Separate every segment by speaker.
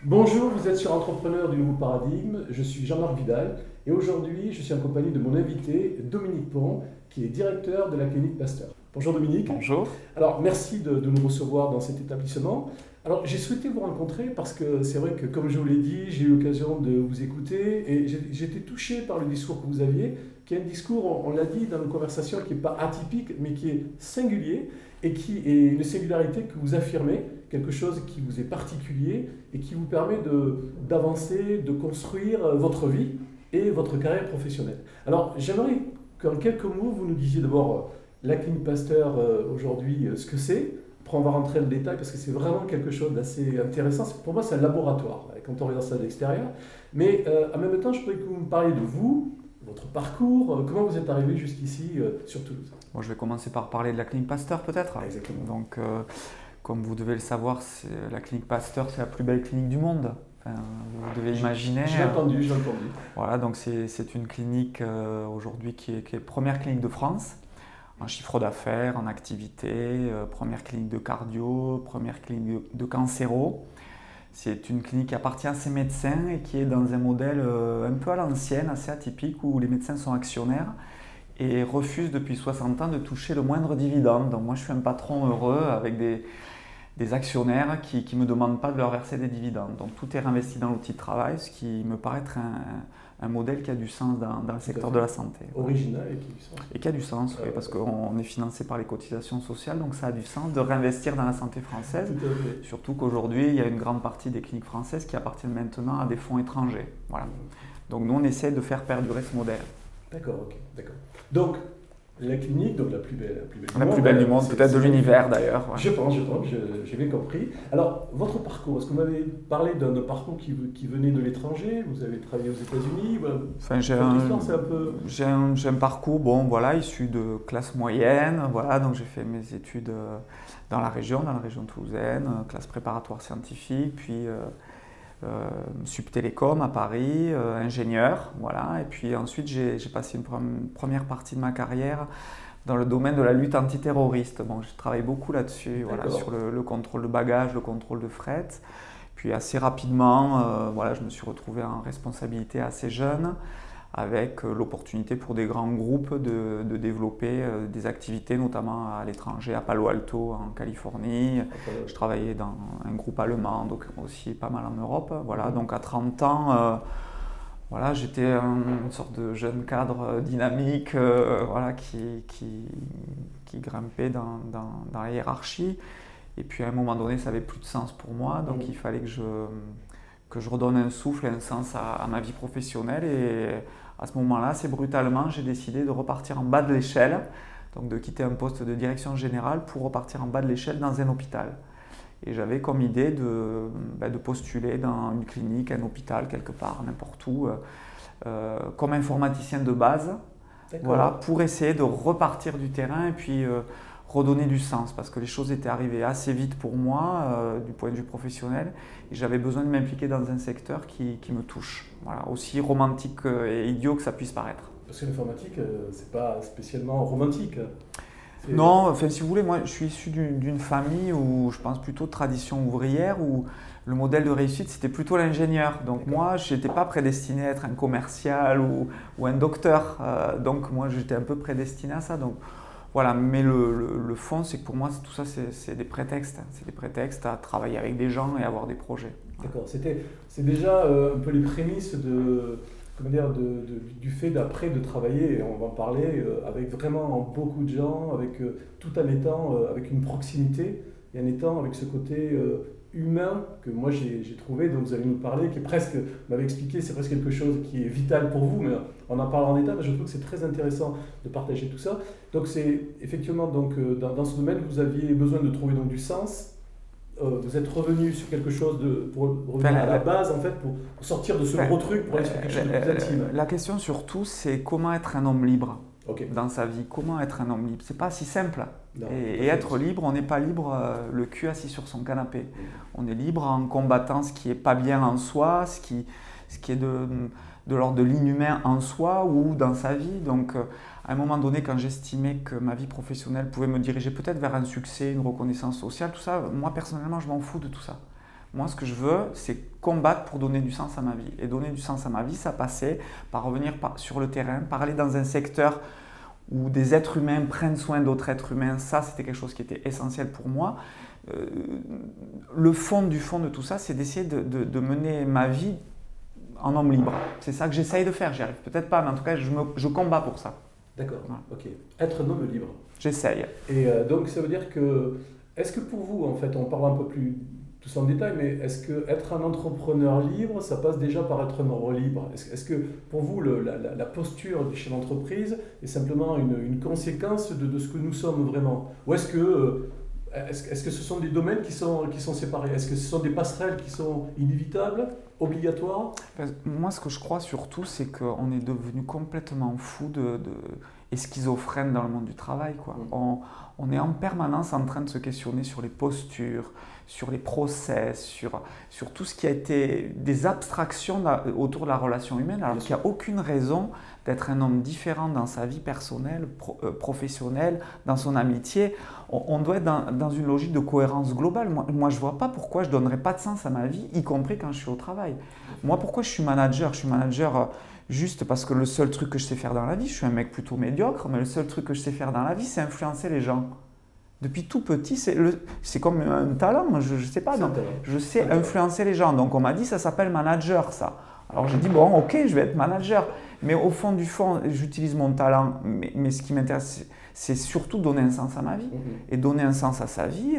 Speaker 1: Bonjour, vous êtes sur Entrepreneur du Nouveau Paradigme. Je suis Jean-Marc Vidal et aujourd'hui, je suis en compagnie de mon invité Dominique Pont, qui est directeur de la clinique Pasteur. Bonjour Dominique.
Speaker 2: Bonjour.
Speaker 1: Alors, merci de nous recevoir dans cet établissement. Alors, j'ai souhaité vous rencontrer parce que c'est vrai que, comme je vous l'ai dit, j'ai eu l'occasion de vous écouter et j'ai été touché par le discours que vous aviez, qui est un discours, on l'a dit dans nos conversations, qui n'est pas atypique, mais qui est singulier et qui est une singularité que vous affirmez, quelque chose qui vous est particulier et qui vous permet d'avancer, de construire votre vie et votre carrière professionnelle. Alors, j'aimerais qu'en quelques mots, vous nous disiez d'abord la clinique Pasteur aujourd'hui, ce que c'est. Après, on va rentrer dans le détail parce que c'est vraiment quelque chose d'assez intéressant. Pour moi, c'est un laboratoire quand on regarde ça de l'extérieur. Mais en même temps, je voudrais que vous me parliez de vous, votre parcours, comment vous êtes arrivé jusqu'ici sur Toulouse.
Speaker 2: Bon, je vais commencer par parler de la clinique Pasteur peut-être.
Speaker 1: Exactement.
Speaker 2: Donc, comme vous devez le savoir, la clinique Pasteur, c'est la plus belle clinique du monde. Enfin, vous devez imaginer.
Speaker 1: J'ai entendu, j'ai entendu.
Speaker 2: Voilà, donc c'est une clinique aujourd'hui qui est première clinique de France, en chiffre d'affaires, en activité, première clinique de cardio, première clinique de cancéro. C'est une clinique qui appartient à ses médecins et qui est dans un modèle un peu à l'ancienne, assez atypique, où les médecins sont actionnaires et refusent depuis 60 ans de toucher le moindre dividende. Donc moi je suis un patron heureux avec des actionnaires qui ne me demandent pas de leur verser des dividendes. Donc tout est réinvesti dans l'outil de travail, ce qui me paraît être un modèle qui a du sens dans le secteur de la santé.
Speaker 1: Original et qui a du sens.
Speaker 2: Et qui a du sens, oui, parce qu'on est financé par les cotisations sociales, donc ça a du sens de réinvestir dans la santé française.
Speaker 1: Tout à fait.
Speaker 2: Surtout qu'aujourd'hui, il y a une grande partie des cliniques françaises qui appartiennent maintenant à des fonds étrangers. Voilà. Donc nous, on essaie de faire perdurer ce modèle.
Speaker 1: D'accord, ok, d'accord. Donc, la clinique, donc la plus belle du
Speaker 2: La
Speaker 1: monde.
Speaker 2: plus belle du monde,
Speaker 1: C'est-
Speaker 2: peut-être de
Speaker 1: c'est-
Speaker 2: l'univers d'ailleurs. Ouais.
Speaker 1: Je pense, j'ai bien compris. Alors, votre parcours, est-ce que vous m'avez parlé d'un parcours qui venait de l'étranger? Vous avez travaillé aux États-Unis? Voilà.
Speaker 2: Enfin,
Speaker 1: Votre histoire, c'est un peu...
Speaker 2: j'ai un parcours, bon, voilà, issu de classe moyenne. Voilà, donc j'ai fait mes études dans la région toulousaine, classe préparatoire scientifique, puis Subtélécom à Paris, ingénieur, voilà. Et puis ensuite, j'ai passé une première partie de ma carrière dans le domaine de la lutte antiterroriste. Bon, j'ai travaillé beaucoup là-dessus, voilà,
Speaker 1: D'accord.
Speaker 2: sur le contrôle de bagages, le contrôle de fret. Puis assez rapidement, voilà, je me suis retrouvé en responsabilité assez jeune, avec l'opportunité pour des grands groupes de développer des activités, notamment à l'étranger, à Palo Alto, en Californie. Je travaillais dans un groupe allemand, donc aussi pas mal en Europe. Voilà, donc à 30 ans, voilà, j'étais une sorte de jeune cadre dynamique, voilà, qui grimpait dans la hiérarchie. Et puis à un moment donné, ça n'avait plus de sens pour moi, donc il fallait que je redonne un souffle et un sens à ma vie professionnelle. Et à ce moment-là, assez brutalement, j'ai décidé de repartir en bas de l'échelle, donc de quitter un poste de direction générale pour repartir en bas de l'échelle dans un hôpital. Et j'avais comme idée de postuler dans une clinique, un hôpital, quelque part, n'importe où, comme informaticien de base, voilà, pour essayer de repartir du terrain et puis redonner du sens, parce que les choses étaient arrivées assez vite pour moi, du point de vue professionnel, et j'avais besoin de m'impliquer dans un secteur qui me touche, voilà, aussi romantique et idiot que ça puisse paraître.
Speaker 1: Parce que l'informatique, c'est pas spécialement romantique.
Speaker 2: Non, enfin, si vous voulez, moi je suis issu d'une famille où je pense plutôt de tradition ouvrière, où le modèle de réussite c'était plutôt l'ingénieur. Donc moi je n'étais pas prédestiné à être un commercial ou un docteur. Donc moi j'étais un peu prédestiné à ça. Donc voilà, mais le fond c'est que pour moi tout ça c'est des prétextes. C'est des prétextes à travailler avec des gens et avoir des projets.
Speaker 1: D'accord, c'est déjà un peu les prémices comment dire, du fait d'après de travailler, et on va en parler, avec vraiment beaucoup de gens, avec, tout en étant avec une proximité et en étant avec ce côté humain que moi j'ai trouvé, dont vous allez nous parler, qui est presque, vous m'avez expliqué, c'est presque quelque chose qui est vital pour vous, mais on en parlera en détail, mais je trouve que c'est très intéressant de partager tout ça. Donc c'est effectivement, donc, dans ce domaine, vous aviez besoin de trouver donc, du sens. Vous êtes revenu sur quelque chose pour revenir à la base en fait pour sortir de ce gros truc pour aller sur quelque chose de plus intime.
Speaker 2: La question surtout c'est comment être un homme libre dans sa vie, comment être un homme libre. C'est pas si simple.
Speaker 1: Non,
Speaker 2: et être libre, on n'est pas libre le cul assis sur son canapé. On est libre en combattant ce qui est pas bien en soi, ce qui est de l'ordre de l'inhumain en soi ou dans sa vie. Donc à un moment donné, quand j'estimais que ma vie professionnelle pouvait me diriger peut-être vers un succès, une reconnaissance sociale, tout ça, moi personnellement, je m'en fous de tout ça. Moi, ce que je veux, c'est combattre pour donner du sens à ma vie. Et donner du sens à ma vie, ça passait par revenir sur le terrain, par aller dans un secteur où des êtres humains prennent soin d'autres êtres humains. Ça, c'était quelque chose qui était essentiel pour moi. Le fond du fond de tout ça, c'est d'essayer de mener ma vie en homme libre. C'est ça que j'essaye de faire. J'y arrive peut-être pas, mais en tout cas, je combats pour ça.
Speaker 1: D'accord,
Speaker 2: Voilà.
Speaker 1: ok. Être un homme libre.
Speaker 2: J'essaye.
Speaker 1: Et donc ça veut dire que, est-ce que pour vous, en fait, on parle un peu plus tout ça en détail, mais est-ce que être un entrepreneur libre, ça passe déjà par être un homme libre? Est-ce que pour vous, la posture du chef d'entreprise est simplement une conséquence de ce que nous sommes vraiment? Ou est-ce que ce sont des domaines qui sont séparés? Est-ce que ce sont des passerelles qui sont inévitables, obligatoires?
Speaker 2: Moi, ce que je crois surtout, c'est qu'on est devenu complètement fou et schizophrène dans le monde du travail, quoi. On est en permanence en train de se questionner sur les postures, sur les process, sur tout ce qui a été des abstractions autour de la relation humaine, alors qu'il n'y a aucune raison d'être un homme différent dans sa vie personnelle, professionnelle, dans son amitié. On doit être dans une logique de cohérence globale. Moi je ne vois pas pourquoi je ne donnerais pas de sens à ma vie, y compris quand je suis au travail. Moi, pourquoi je suis manager? Je suis manager juste parce que le seul truc que je sais faire dans la vie, je suis un mec plutôt médiocre, mais le seul truc que je sais faire dans la vie, c'est influencer les gens. Depuis tout petit, c'est comme un talent, je ne sais pas, donc, je sais influencer les gens. Donc on m'a dit, ça s'appelle manager, ça. Alors j'ai dit, bon, ok, je vais être manager. Mais au fond du fond, j'utilise mon talent. Mais ce qui m'intéresse, c'est surtout donner un sens à ma vie. Et donner un sens à sa vie,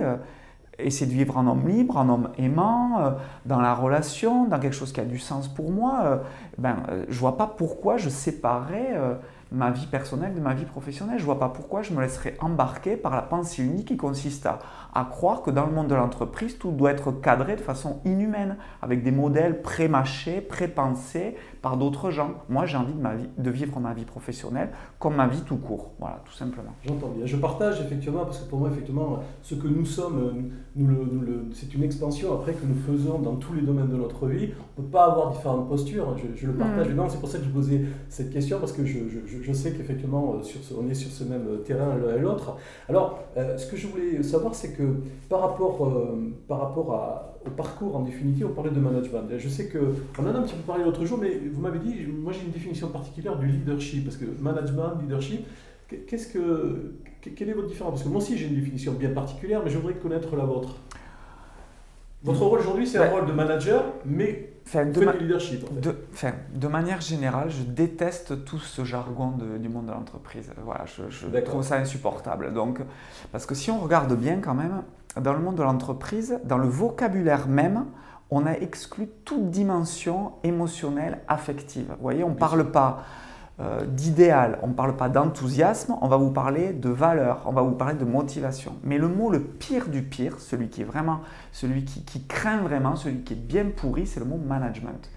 Speaker 2: essayer de vivre en homme libre, en homme aimant, dans la relation, dans quelque chose qui a du sens pour moi. Je ne vois pas pourquoi je séparais ma vie personnelle de ma vie professionnelle. Je ne vois pas pourquoi je me laisserais embarquer par la pensée unique qui consiste à croire que dans le monde de l'entreprise, tout doit être cadré de façon inhumaine, avec des modèles pré-mâchés, pré-pensés par d'autres gens. Moi, j'ai envie de vivre ma vie professionnelle comme ma vie tout court. Voilà, tout simplement.
Speaker 1: J'entends bien. Je partage effectivement, parce que pour moi, effectivement, ce que nous sommes, c'est une expansion après que nous faisons dans tous les domaines de notre vie. On ne peut pas avoir différentes postures. Je le partage. Non, c'est pour ça que je posais cette question, parce que je sais qu'effectivement, on est sur ce même terrain l'un et l'autre. Alors, ce que je voulais savoir, c'est que par rapport au parcours, en définitive, on parlait de management. Je sais qu'on en a un petit peu parlé l'autre jour, mais vous m'avez dit, moi j'ai une définition particulière du leadership, parce que management, leadership, quelle est votre différence? Parce que moi aussi j'ai une définition bien particulière, mais je voudrais connaître la vôtre. Votre rôle aujourd'hui, c'est un rôle de manager, mais du leadership. En fait.
Speaker 2: De manière générale, je déteste tout ce jargon du monde de l'entreprise. Voilà, je trouve ça insupportable. Donc, parce que si on regarde bien quand même, dans le monde de l'entreprise, dans le vocabulaire même, on a exclu toute dimension émotionnelle, affective. Vous voyez, on ne parle pas d'idéal, on ne parle pas d'enthousiasme, on va vous parler de valeur, on va vous parler de motivation. Mais le mot le pire du pire, celui qui craint vraiment, celui qui est bien pourri, c'est le mot management.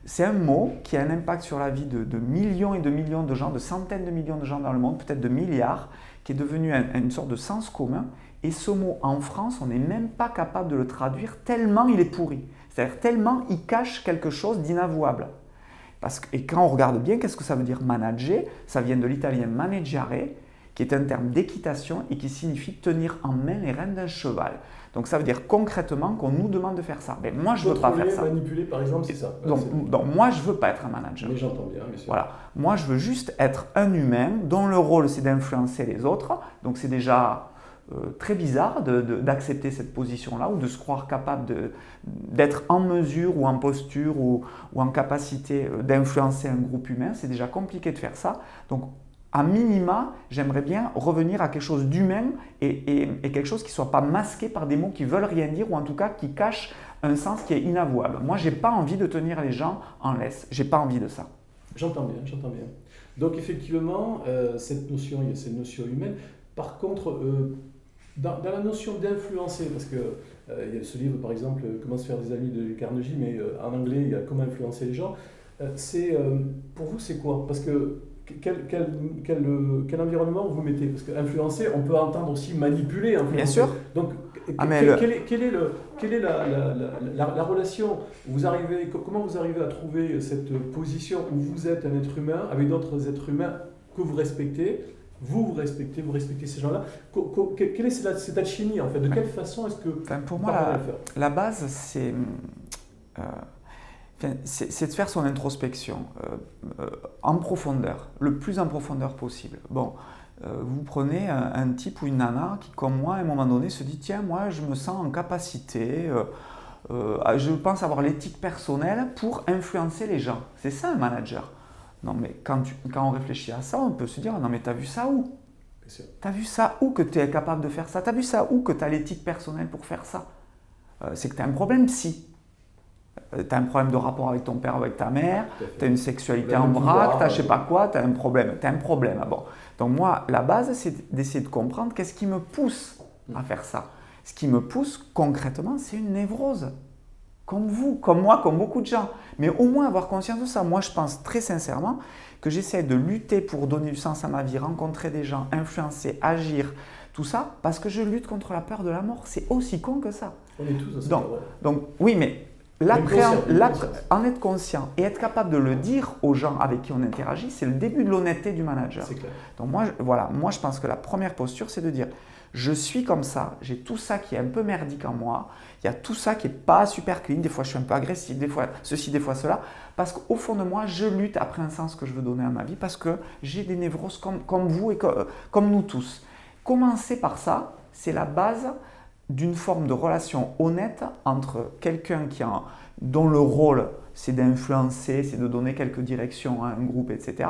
Speaker 2: C'est un mot qui a un impact sur la vie de millions et de millions de gens, de centaines de millions de gens dans le monde, peut-être de milliards, qui est devenu une sorte de sens commun. Et ce mot, en France, on n'est même pas capable de le traduire tellement il est pourri. C'est-à-dire tellement il cache quelque chose d'inavouable. Et quand on regarde bien, qu'est-ce que ça veut dire manager? Ça vient de l'italien maneggiare, qui est un terme d'équitation et qui signifie tenir en main les rênes d'un cheval. Donc ça veut dire concrètement qu'on nous demande de faire ça. Mais moi, je ne veux pas faire ça.
Speaker 1: Manipuler, par exemple, c'est ça.
Speaker 2: Donc moi, je ne veux pas être un manager.
Speaker 1: Mais j'entends bien, bien sûr.
Speaker 2: Voilà. Moi, je veux juste être un humain dont le rôle, c'est d'influencer les autres. Donc c'est déjà très bizarre d'accepter cette position-là ou de se croire capable d'être en mesure ou en posture ou en capacité d'influencer un groupe humain. C'est déjà compliqué de faire ça. Donc, à minima, j'aimerais bien revenir à quelque chose d'humain et quelque chose qui ne soit pas masqué par des mots qui ne veulent rien dire ou en tout cas qui cachent un sens qui est inavouable. Moi, je n'ai pas envie de tenir les gens en laisse. Je n'ai pas envie de ça.
Speaker 1: J'entends bien, j'entends bien. Donc, effectivement, il y a cette notion humaine. Par contre, dans la notion d'influencer, parce que il y a ce livre par exemple, Comment se faire des amis de Carnegie, mais en anglais il y a Comment influencer les gens. Pour vous c'est quoi? Parce que quel environnement vous mettez? Parce qu'influencer, on peut entendre aussi manipuler. Influencer.
Speaker 2: Bien sûr.
Speaker 1: Donc quelle est la relation? Comment vous arrivez à trouver cette position où vous êtes un être humain avec d'autres êtres humains que vous respectez? vous respectez ces gens-là. Quelle est cette alchimie en fait? De quelle façon est-ce que
Speaker 2: pour
Speaker 1: vous
Speaker 2: moi,
Speaker 1: parvenez à le faire?
Speaker 2: la base, c'est de faire son introspection en profondeur, le plus en profondeur possible. Bon, vous prenez un type ou une nana qui, comme moi, à un moment donné, se dit « Tiens, moi, je me sens en capacité, je pense avoir l'éthique personnelle pour influencer les gens. » C'est ça un manager. Non, mais quand on réfléchit à ça, on peut se dire « Non, mais t'as vu ça où ? T'as vu ça où que tu es capable de faire ça? T'as vu ça où que tu as l'éthique personnelle pour faire ça? C'est que tu as un problème psy. Tu as un problème de rapport avec ton père, avec ta mère, tu as une sexualité en vrac, tu as je sais pas quoi, tu as un problème. Ah bon. Donc moi, la base, c'est d'essayer de comprendre qu'est-ce qui me pousse à faire ça. Ce qui me pousse concrètement, c'est une névrose. Comme vous, comme moi, comme beaucoup de gens. Mais au moins avoir conscience de ça. Moi, je pense très sincèrement que j'essaie de lutter pour donner du sens à ma vie, rencontrer des gens, influencer, agir, tout ça, parce que je lutte contre la peur de la mort. C'est aussi con que ça.
Speaker 1: On est tous dans ça.
Speaker 2: Donc, oui, mais en être conscient et être capable de le dire aux gens avec qui on interagit, c'est le début de l'honnêteté du manager.
Speaker 1: C'est clair.
Speaker 2: Donc moi, je pense que la première posture, c'est de dire je suis comme ça, j'ai tout ça qui est un peu merdique en moi, il y a tout ça qui n'est pas super clean, des fois je suis un peu agressif, des fois ceci, des fois cela, parce qu'au fond de moi, je lutte après un sens que je veux donner à ma vie, parce que j'ai des névroses comme vous et comme nous tous. Commencer par ça, c'est la base d'une forme de relation honnête entre quelqu'un dont le rôle c'est d'influencer, c'est de donner quelques directions à un groupe, etc.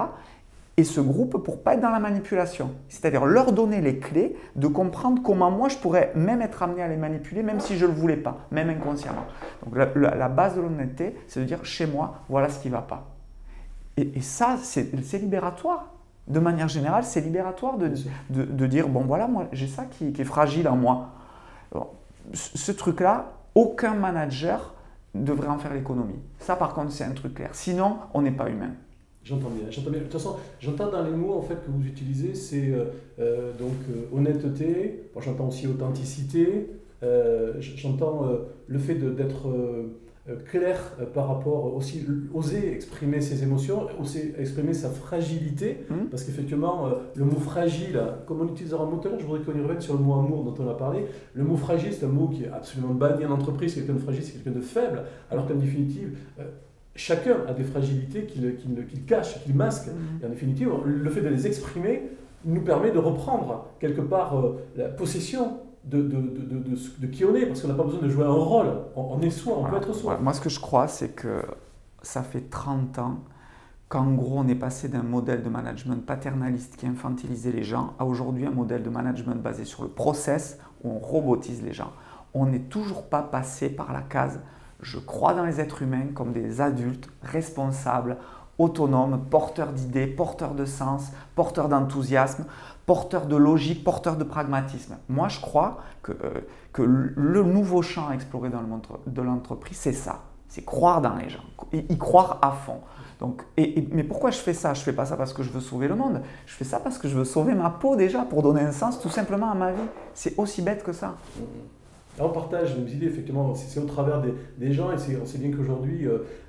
Speaker 2: Et ce groupe pour ne pas être dans la manipulation. C'est-à-dire leur donner les clés de comprendre comment moi je pourrais même être amené à les manipuler, même si je ne le voulais pas, même inconsciemment. Donc la base de l'honnêteté, c'est de dire chez moi, voilà ce qui ne va pas. Et ça, c'est libératoire. De manière générale, c'est libératoire de dire bon voilà, moi j'ai ça qui est fragile en moi. Bon, ce truc-là, aucun manager devrait en faire l'économie. Ça, par contre, c'est un truc clair. Sinon, on n'est pas humain.
Speaker 1: J'entends bien. De toute façon, j'entends dans les mots en fait, que vous utilisez, c'est honnêteté, bon, j'entends aussi authenticité, j'entends le fait d'être clair par rapport aussi, oser exprimer ses émotions, oser exprimer sa fragilité, parce qu'effectivement, le mot fragile, comme on utilisera un mot tout à l'heure, je voudrais qu'on y revienne sur le mot amour dont on a parlé. Le mot fragile, c'est un mot qui est absolument banni en entreprise. Quelqu'un de fragile, c'est quelqu'un de faible, alors qu'en définitive, chacun a des fragilités qu'il cache, qu'il masque. Et en définitive, le fait de les exprimer nous permet de reprendre quelque part la possession de qui on est, parce qu'on n'a pas besoin de jouer un rôle. On est soi, on peut être soi.
Speaker 2: Moi, ce que je crois, c'est que ça fait 30 ans qu'en gros, on est passé d'un modèle de management paternaliste qui infantilisait les gens à aujourd'hui un modèle de management basé sur le process où on robotise les gens. On n'est toujours pas passé par la case je crois dans les êtres humains comme des adultes responsables, autonomes, porteurs d'idées, porteurs de sens, porteurs d'enthousiasme, porteurs de logique, porteurs de pragmatisme. Moi, je crois que le nouveau champ à explorer dans le monde de l'entreprise, c'est ça. C'est croire dans les gens, y croire à fond. Donc, mais pourquoi je fais ça? Je ne fais pas ça parce que je veux sauver le monde. Je fais ça parce que je veux sauver ma peau déjà, pour donner un sens tout simplement à ma vie. C'est aussi bête que ça.
Speaker 1: On partage nos idées, effectivement, c'est au travers des gens, et on sait bien qu'aujourd'hui,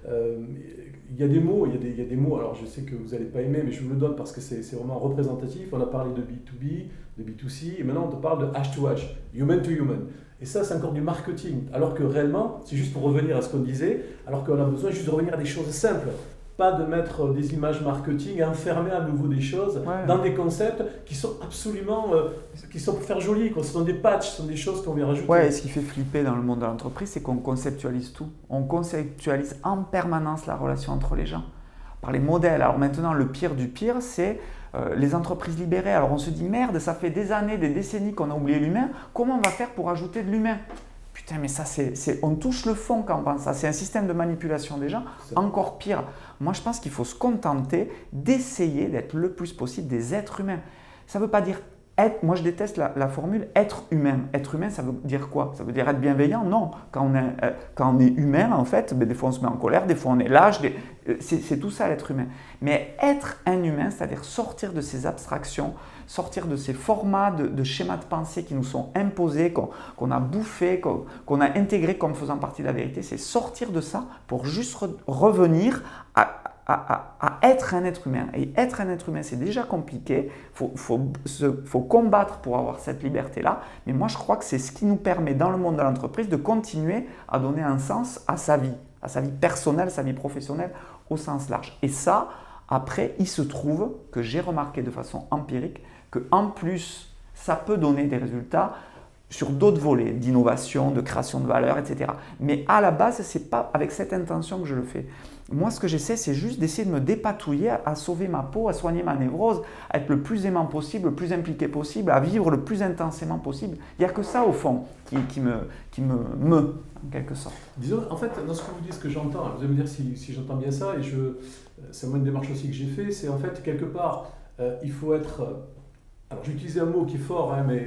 Speaker 1: il y a des mots, alors je sais que vous n'allez pas aimer, mais je vous le donne parce que c'est vraiment représentatif. On a parlé de B2B, de B2C, et maintenant on te parle de H2H, human to human. Et ça, c'est encore du marketing, alors que réellement, c'est juste pour revenir à ce qu'on disait, alors qu'on a besoin juste de revenir à des choses simples. Pas de mettre des images marketing, enfermer à nouveau des choses dans des concepts qui sont absolument, qui sont pour faire joli, quoi. Ce sont des patchs, ce sont des choses qu'on vient rajouter.
Speaker 2: Ouais, et ce qui fait flipper dans le monde de l'entreprise, c'est qu'on conceptualise tout. On conceptualise en permanence la relation entre les gens par les modèles. Alors maintenant, le pire du pire, c'est les entreprises libérées. Alors on se dit merde, ça fait des années, des décennies qu'on a oublié l'humain. Comment on va faire pour ajouter de l'humain? Putain, mais ça, on touche le fond quand on pense ça. C'est un système de manipulation des gens, encore pire. Moi, je pense qu'il faut se contenter d'essayer d'être le plus possible des êtres humains. Ça ne veut pas dire être, moi je déteste la formule être humain. Être humain, ça veut dire quoi? Ça veut dire être bienveillant? Non. Quand on est humain, en fait, des fois on se met en colère, des fois on est lâche, c'est tout ça l'être humain. Mais être un humain, c'est-à-dire sortir de ces abstractions, sortir de ces formats de schémas de pensée qui nous sont imposés, qu'on a bouffés, qu'on a intégrés comme faisant partie de la vérité, c'est sortir de ça pour juste revenir à être un être humain. Et être un être humain, c'est déjà compliqué. Faut combattre pour avoir cette liberté-là. Mais moi, je crois que c'est ce qui nous permet, dans le monde de l'entreprise, de continuer à donner un sens à sa vie personnelle, sa vie professionnelle, au sens large. Et ça, après, il se trouve que j'ai remarqué de façon empirique qu'en plus, ça peut donner des résultats sur d'autres volets d'innovation, de création de valeur, etc. Mais à la base, ce n'est pas avec cette intention que je le fais. Moi, ce que j'essaie, c'est juste d'essayer de me dépatouiller, à sauver ma peau, à soigner ma névrose, à être le plus aimant possible, le plus impliqué possible, à vivre le plus intensément possible. Il n'y a que ça, au fond, qui me en quelque sorte.
Speaker 1: Disons, en fait, dans ce que vous dites, ce que j'entends, vous allez me dire si j'entends bien ça, et c'est moi une démarche aussi que j'ai fait, c'est en fait, quelque part, il faut être... alors j'ai utilisé un mot qui est fort, hein, mais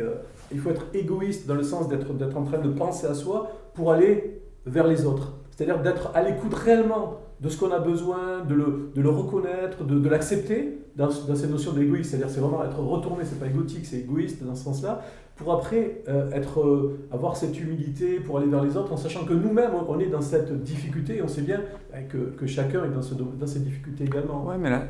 Speaker 1: il faut être égoïste dans le sens d'être en train de penser à soi pour aller vers les autres. C'est-à-dire d'être à l'écoute réellement de ce qu'on a besoin, de le reconnaître, de l'accepter dans cette notion d'égoïsme. C'est-à-dire c'est vraiment être retourné, c'est pas égotique, c'est égoïste dans ce sens-là, pour après avoir cette humilité pour aller vers les autres en sachant que nous-mêmes on est dans cette difficulté et on sait bien que chacun est dans cette difficulté également.
Speaker 2: Oui, mais là,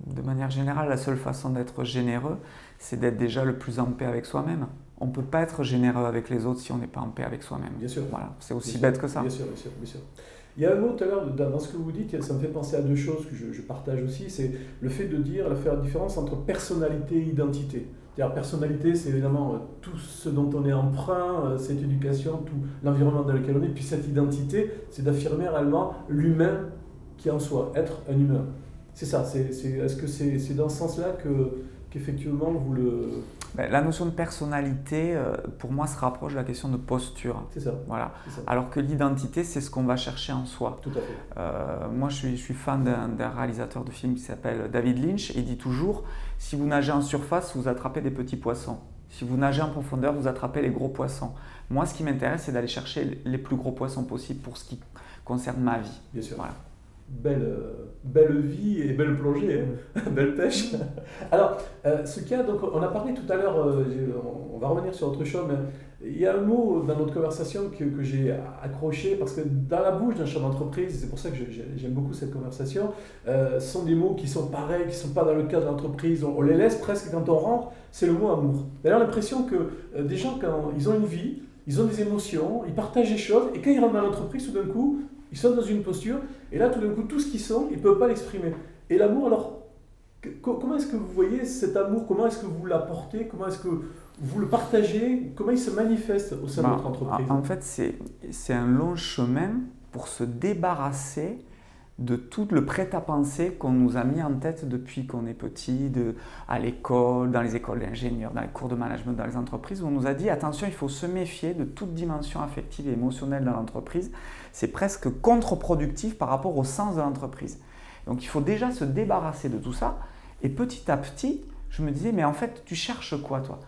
Speaker 2: de manière générale, la seule façon d'être généreux, c'est d'être déjà le plus en paix avec soi-même. On ne peut pas être généreux avec les autres si on n'est pas en paix avec soi-même.
Speaker 1: Bien sûr.
Speaker 2: Voilà, c'est aussi bête que ça.
Speaker 1: Bien sûr, bien sûr, bien sûr. Il y a un mot tout à l'heure, dans ce que vous dites, ça me fait penser à deux choses que je partage aussi, c'est le fait de faire la différence entre personnalité et identité. C'est-à-dire personnalité, c'est évidemment tout ce dont on est emprunt, cette éducation, tout l'environnement dans lequel on est, puis cette identité, c'est d'affirmer réellement l'humain qui est en soi, être un humain. C'est ça, est-ce que c'est dans ce sens-là qu'effectivement vous le...
Speaker 2: La notion de personnalité, pour moi, se rapproche de la question de posture.
Speaker 1: C'est ça.
Speaker 2: Voilà.
Speaker 1: C'est ça.
Speaker 2: Alors que l'identité, c'est ce qu'on va chercher en soi.
Speaker 1: Tout à fait.
Speaker 2: Moi, je suis fan d'un réalisateur de films qui s'appelle David Lynch et il dit toujours, si vous nagez en surface, vous attrapez des petits poissons. Si vous nagez en profondeur, vous attrapez les gros poissons. Moi, ce qui m'intéresse, c'est d'aller chercher les plus gros poissons possibles pour ce qui concerne ma vie.
Speaker 1: Bien sûr.
Speaker 2: Voilà.
Speaker 1: Belle vie et belle plongée, hein. Belle pêche. Alors, ce qu'il y a, donc, on a parlé tout à l'heure, on va revenir sur autre chose, mais il y a un mot dans notre conversation que j'ai accroché, parce que dans la bouche d'un chef d'entreprise, c'est pour ça que j'aime beaucoup cette conversation, sont des mots qui sont pareils, qui ne sont pas dans le cadre de l'entreprise, on les laisse presque quand on rentre, c'est le mot amour. D'ailleurs, l'impression que des gens, quand ils ont une vie, ils ont des émotions, ils partagent des choses, et quand ils rentrent dans l'entreprise, tout d'un coup, ils sont dans une posture, et là, tout d'un coup, tout ce qu'ils sont, ils ne peuvent pas l'exprimer. Et l'amour, alors, comment est-ce que vous voyez cet amour? Comment est-ce que vous l'apportez? Comment est-ce que vous le partagez? Comment il se manifeste au sein de votre entreprise?
Speaker 2: En fait, c'est un long chemin pour se débarrasser de tout le prêt-à-penser qu'on nous a mis en tête depuis qu'on est petit, à l'école, dans les écoles d'ingénieurs, dans les cours de management, dans les entreprises, où on nous a dit attention, il faut se méfier de toute dimension affective et émotionnelle dans l'entreprise. C'est presque contre-productif par rapport au sens de l'entreprise. Donc il faut déjà se débarrasser de tout ça. Et petit à petit, je me disais, mais en fait, tu cherches quoi toi?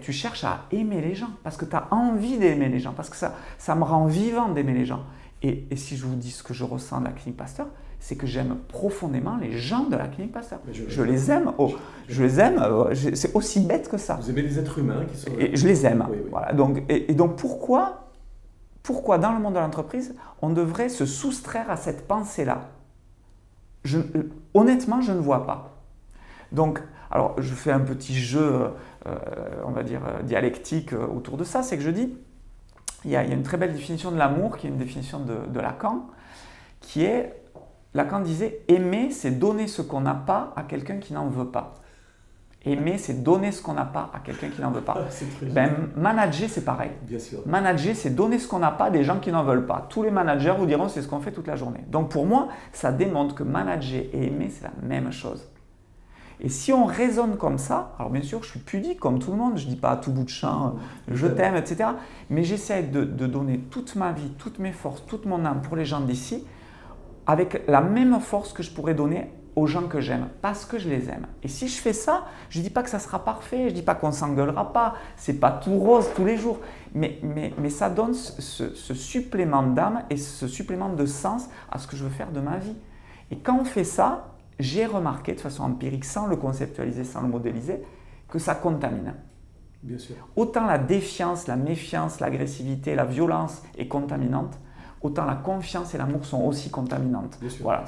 Speaker 2: Tu cherches à aimer les gens, parce que tu as envie d'aimer les gens, parce que ça me rend vivant d'aimer les gens. Et si je vous dis ce que je ressens de la Clinique Pasteur, c'est que j'aime profondément les gens de la Clinique Pasteur. Je les aime. C'est aussi bête que ça.
Speaker 1: Vous aimez les êtres humains qui sont...
Speaker 2: Et je les aime.
Speaker 1: Oui, oui.
Speaker 2: Voilà. Donc pourquoi dans le monde de l'entreprise, on devrait se soustraire à cette pensée-là? Honnêtement, je ne vois pas. Donc, alors je fais un petit jeu, on va dire, dialectique autour de ça, c'est que je dis, il y a une très belle définition de l'amour, qui est une définition de Lacan, qui est, Lacan disait, aimer, c'est donner ce qu'on n'a pas à quelqu'un qui n'en veut pas. Aimer, c'est donner ce qu'on n'a pas à quelqu'un qui n'en veut pas. Manager, c'est pareil.
Speaker 1: Bien sûr.
Speaker 2: Manager, c'est donner ce qu'on n'a pas à des gens qui n'en veulent pas. Tous les managers vous diront, c'est ce qu'on fait toute la journée. Donc pour moi, ça démontre que manager et aimer, c'est la même chose. Et si on raisonne comme ça, alors bien sûr, je suis pudique comme tout le monde, je ne dis pas à tout bout de champ, je t'aime, etc. Mais j'essaie de donner toute ma vie, toutes mes forces, toute mon âme pour les gens d'ici, avec la même force que je pourrais donner aux gens que j'aime, parce que je les aime. Et si je fais ça, je ne dis pas que ça sera parfait, je ne dis pas qu'on ne s'engueulera pas, ce n'est pas tout rose tous les jours, mais ça donne ce supplément d'âme et ce supplément de sens à ce que je veux faire de ma vie. Et quand on fait ça, j'ai remarqué de façon empirique, sans le conceptualiser, sans le modéliser, que ça contamine.
Speaker 1: Bien sûr.
Speaker 2: Autant la défiance, la méfiance, l'agressivité, la violence est contaminante, autant la confiance et l'amour sont aussi contaminantes.
Speaker 1: Bien sûr.
Speaker 2: Voilà,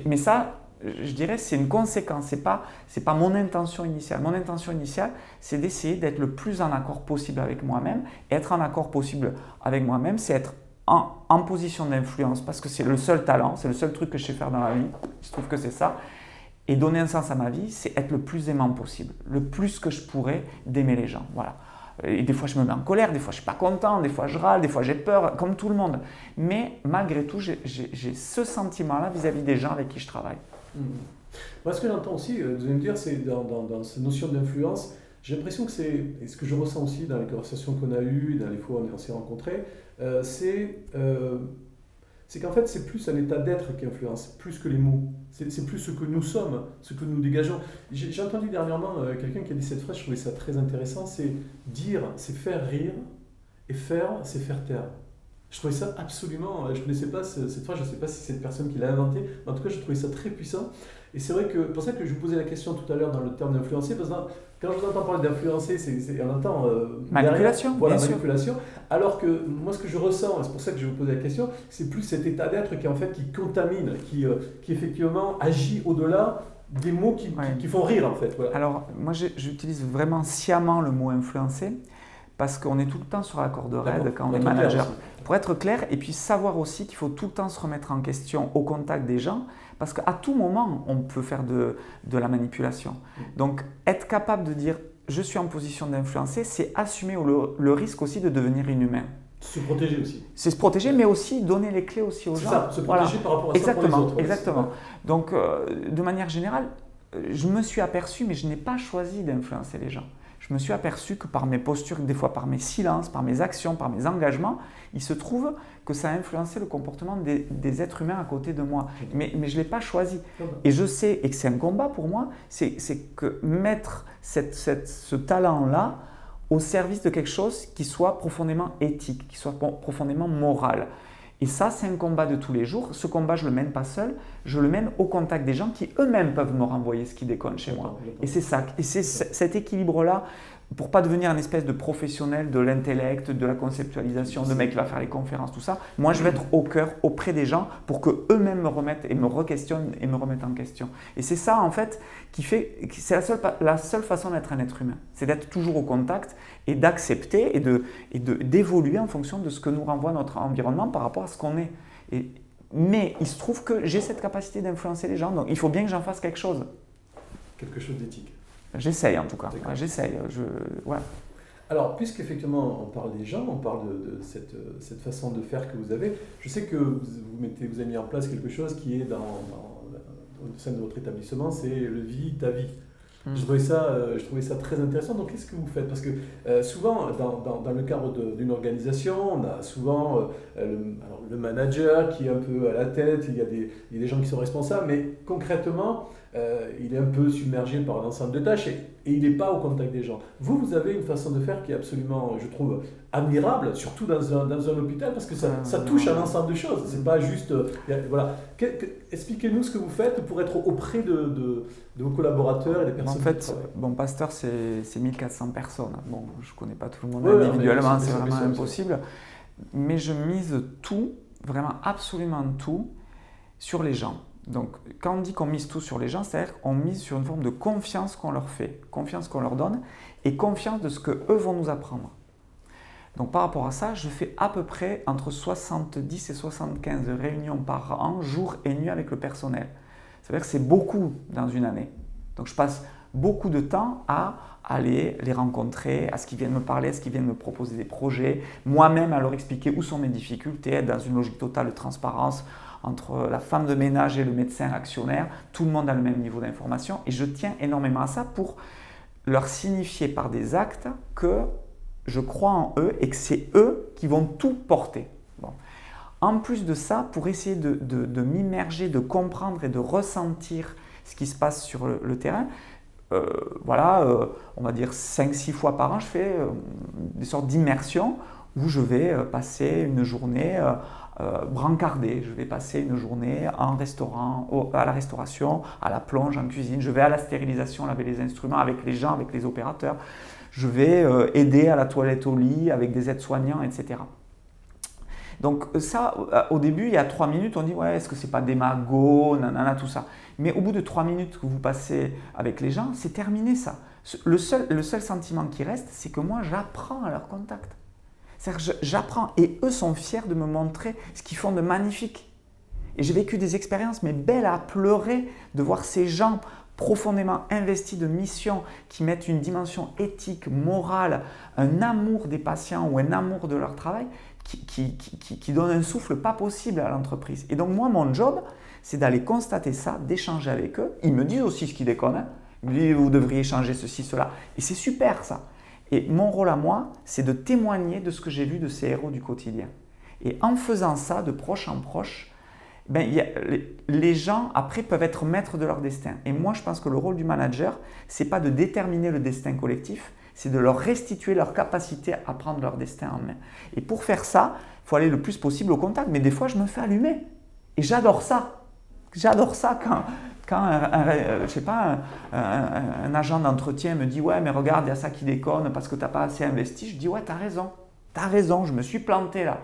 Speaker 2: mais ça, je dirais, c'est une conséquence, c'est pas mon intention initiale. Mon intention initiale, c'est d'essayer d'être le plus en accord possible avec moi-même. Et être en accord possible avec moi-même, c'est être en position d'influence, parce que c'est le seul talent, c'est le seul truc que je sais faire dans la vie. Je trouve que c'est ça. Et donner un sens à ma vie, c'est être le plus aimant possible, le plus que je pourrais d'aimer les gens. Voilà. Et des fois, je me mets en colère, des fois, je ne suis pas content, des fois, je râle, des fois, j'ai peur, comme tout le monde. Mais malgré tout, j'ai ce sentiment-là vis-à-vis des gens avec qui je travaille.
Speaker 1: Moi, ce que j'entends aussi, vous allez me dire, c'est dans cette notion d'influence, j'ai l'impression que c'est, et ce que je ressens aussi dans les conversations qu'on a eues, dans les fois où on s'est rencontrés, c'est qu'en fait, c'est plus un état d'être qui influence, plus que les mots. C'est plus ce que nous sommes, ce que nous dégageons. J'ai entendu dernièrement quelqu'un qui a dit cette phrase, je trouvais ça très intéressant, c'est dire, c'est faire rire, et faire, c'est faire taire. Je trouvais ça absolument, je ne connaissais pas cette phrase, je ne sais pas si c'est cette personne qui l'a inventée, mais en tout cas, je trouvais ça très puissant. Et c'est vrai que, pour ça que je vous posais la question tout à l'heure dans le terme d'influencer, parce que quand je vous entends parler d'influencer, on entend
Speaker 2: manipulation,
Speaker 1: voilà,
Speaker 2: bien
Speaker 1: manipulation. Alors que moi, ce que je ressens, et c'est pour ça que je vous posais la question, c'est plus cet état d'être qui en fait qui contamine, qui effectivement agit au-delà des mots qui font rire en fait. Voilà.
Speaker 2: Alors moi, j'utilise vraiment sciemment le mot influencer. Parce qu'on est tout le temps sur la corde raide quand on est manager. Pour être clair, et puis savoir aussi qu'il faut tout le temps se remettre en question au contact des gens, parce qu'à tout moment, on peut faire de la manipulation. Donc, être capable de dire « je suis en position d'influencer », c'est assumer le risque aussi de devenir inhumain.
Speaker 1: Se protéger aussi.
Speaker 2: C'est se protéger, mais aussi donner les clés aussi aux gens.
Speaker 1: C'est ça, se protéger par rapport à ça pour les autres.
Speaker 2: Exactement. Donc, de manière générale, je me suis aperçu, mais je n'ai pas choisi d'influencer les gens. Je me suis aperçu que par mes postures, des fois par mes silences, par mes actions, par mes engagements, il se trouve que ça a influencé le comportement des êtres humains à côté de moi. Mais je ne l'ai pas choisi. Et je sais, et que c'est un combat pour moi, c'est que mettre ce talent-là au service de quelque chose qui soit profondément éthique, qui soit profondément moral. Et ça, c'est un combat de tous les jours. Ce combat, je ne le mène pas seul, je le mène au contact des gens qui eux-mêmes peuvent me renvoyer ce qui déconne chez moi. Et c'est ça, et c'est cet équilibre-là, pour ne pas devenir une espèce de professionnel de l'intellect, de la conceptualisation, de mec qui va faire les conférences, tout ça. Moi, je vais être au cœur, auprès des gens pour qu'eux-mêmes me remettent et me re-questionnent et me remettent en question. Et c'est ça, en fait, c'est la seule façon d'être un être humain. C'est d'être toujours au contact et d'accepter et d'évoluer en fonction de ce que nous renvoie notre environnement par rapport à ce qu'on est. Mais il se trouve que j'ai cette capacité d'influencer les gens, donc il faut bien que j'en fasse quelque chose.
Speaker 1: Quelque chose d'éthique.
Speaker 2: J'essaye en tout cas, j'essaye. Voilà.
Speaker 1: Alors, puisqu'effectivement on parle des gens, on parle de cette façon de faire que vous avez, je sais que vous avez mis en place quelque chose qui est au sein de votre établissement, c'est le vie, ta vie. Je trouvais ça très intéressant. Donc, qu'est-ce que vous faites? Parce que souvent, dans le cadre d'une organisation, on a souvent le manager qui est un peu à la tête, il y a des gens qui sont responsables, mais concrètement, il est un peu submergé par un ensemble de tâches et il n'est pas au contact des gens. Vous avez une façon de faire qui est absolument, je trouve, admirable, surtout dans un hôpital, parce que ça touche à un ensemble de choses. C'est pas juste... voilà. Expliquez-nous ce que vous faites pour être auprès de vos collaborateurs et des personnes.
Speaker 2: En fait, Pasteur, c'est 1400 personnes. Bon, je ne connais pas tout le monde individuellement, c'est vraiment impossible. Mais je mise tout, vraiment absolument tout, sur les gens. Donc, quand on dit qu'on mise tout sur les gens, c'est-à-dire qu'on mise sur une forme de confiance qu'on leur fait, confiance qu'on leur donne et confiance de ce qu'eux vont nous apprendre. Donc, par rapport à ça, je fais à peu près entre 70 et 75 réunions par an, jour et nuit avec le personnel. C'est-à-dire que c'est beaucoup dans une année. Donc, je passe beaucoup de temps à aller les rencontrer, à ce qu'ils viennent me parler, à ce qu'ils viennent me proposer des projets, moi-même à leur expliquer où sont mes difficultés, être dans une logique totale de transparence entre la femme de ménage et le médecin actionnaire. Tout le monde a le même niveau d'information et je tiens énormément à ça pour leur signifier par des actes que je crois en eux et que c'est eux qui vont tout porter. Bon. En plus de ça, pour essayer de m'immerger, de comprendre et de ressentir ce qui se passe sur le terrain, on va dire 5-6 fois par an, je fais des sortes d'immersions où je vais passer une journée brancardée. Je vais passer une journée en restaurant, à la restauration, à la plonge, en cuisine. Je vais à la stérilisation, laver les instruments avec les gens, avec les opérateurs. Je vais aider à la toilette au lit avec des aides-soignants, etc. Donc ça, au début, il y a 3 minutes, on dit ouais, est-ce que c'est pas démago, nanana, tout ça. Mais au bout de 3 minutes que vous passez avec les gens, c'est terminé ça. Le seul sentiment qui reste, c'est que moi, j'apprends à leur contact. C'est-à-dire que j'apprends et eux sont fiers de me montrer ce qu'ils font de magnifique. Et j'ai vécu des expériences, mais belles à pleurer, de voir ces gens profondément investis de mission, qui mettent une dimension éthique, morale, un amour des patients ou un amour de leur travail, qui donne un souffle pas possible à l'entreprise. Et donc moi, mon job, c'est d'aller constater ça, d'échanger avec eux. Ils me disent aussi ce qu'ils déconnent. Hein. Ils me disent, vous devriez changer ceci, cela. Et c'est super ça. Et mon rôle à moi, c'est de témoigner de ce que j'ai vu de ces héros du quotidien. Et en faisant ça, de proche en proche, ben, les gens après peuvent être maîtres de leur destin. Et moi, je pense que le rôle du manager, c'est pas de déterminer le destin collectif, c'est de leur restituer leur capacité à prendre leur destin en main. Et pour faire ça, il faut aller le plus possible au contact. Mais des fois, je me fais allumer. Et j'adore ça. J'adore ça quand je sais pas, un agent d'entretien me dit « Ouais, mais regarde, il y a ça qui déconne parce que tu n'as pas assez investi. » Je dis « Ouais, tu as raison, je me suis planté là. »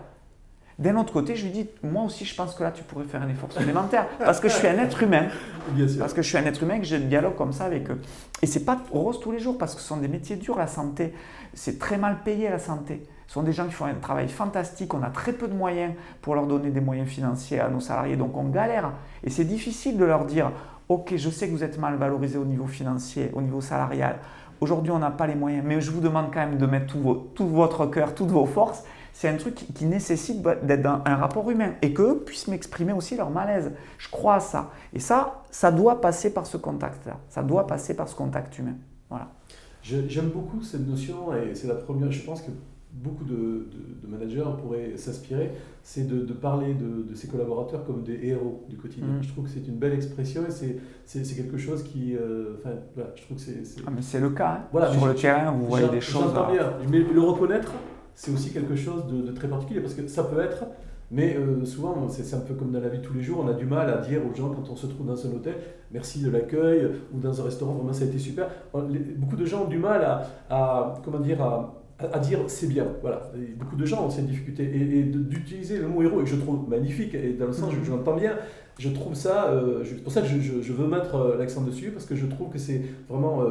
Speaker 2: D'un autre côté, je lui dis « Moi aussi, je pense que là, tu pourrais faire un effort supplémentaire parce que je suis un être humain. »
Speaker 1: Bien sûr.
Speaker 2: Parce que je suis un être humain, que j'ai un dialogue comme ça avec eux. Et ce n'est pas rose tous les jours parce que ce sont des métiers durs, la santé. C'est très mal payé, la santé. Ce sont des gens qui font un travail fantastique. On a très peu de moyens pour leur donner des moyens financiers à nos salariés. Donc, on galère. Et c'est difficile de leur dire « Ok, je sais que vous êtes mal valorisé au niveau financier, au niveau salarial. Aujourd'hui, on n'a pas les moyens. Mais je vous demande quand même de mettre tout votre cœur, toutes vos forces. » C'est un truc qui nécessite d'être dans un rapport humain et qu'eux puissent m'exprimer aussi leur malaise. Je crois à ça. Et ça doit passer par ce contact-là. Ça doit passer par ce contact humain. Voilà.
Speaker 1: J'aime beaucoup cette notion et c'est la première, je pense que beaucoup de managers pourraient s'inspirer, c'est de parler de ses collaborateurs comme des héros du quotidien. Je trouve que c'est une belle expression et c'est quelque chose qui... voilà, je trouve que c'est...
Speaker 2: Ah, mais c'est le cas. Hein.
Speaker 1: Voilà,
Speaker 2: sur le terrain, vous voyez des choses...
Speaker 1: J'entends bien, mais le reconnaître, c'est aussi quelque chose de très particulier parce que ça peut être, mais souvent c'est un peu comme dans la vie de tous les jours, on a du mal à dire aux gens quand on se trouve dans un hôtel merci de l'accueil ou dans un restaurant vraiment ça a été super. Beaucoup de gens ont du mal comment dire, à dire c'est bien. Voilà. Et beaucoup de gens ont cette difficulté et d'utiliser le mot héros et que je trouve magnifique et dans le sens je l'entends bien. Je trouve ça, c'est pour ça que je veux mettre l'accent dessus parce que je trouve que c'est vraiment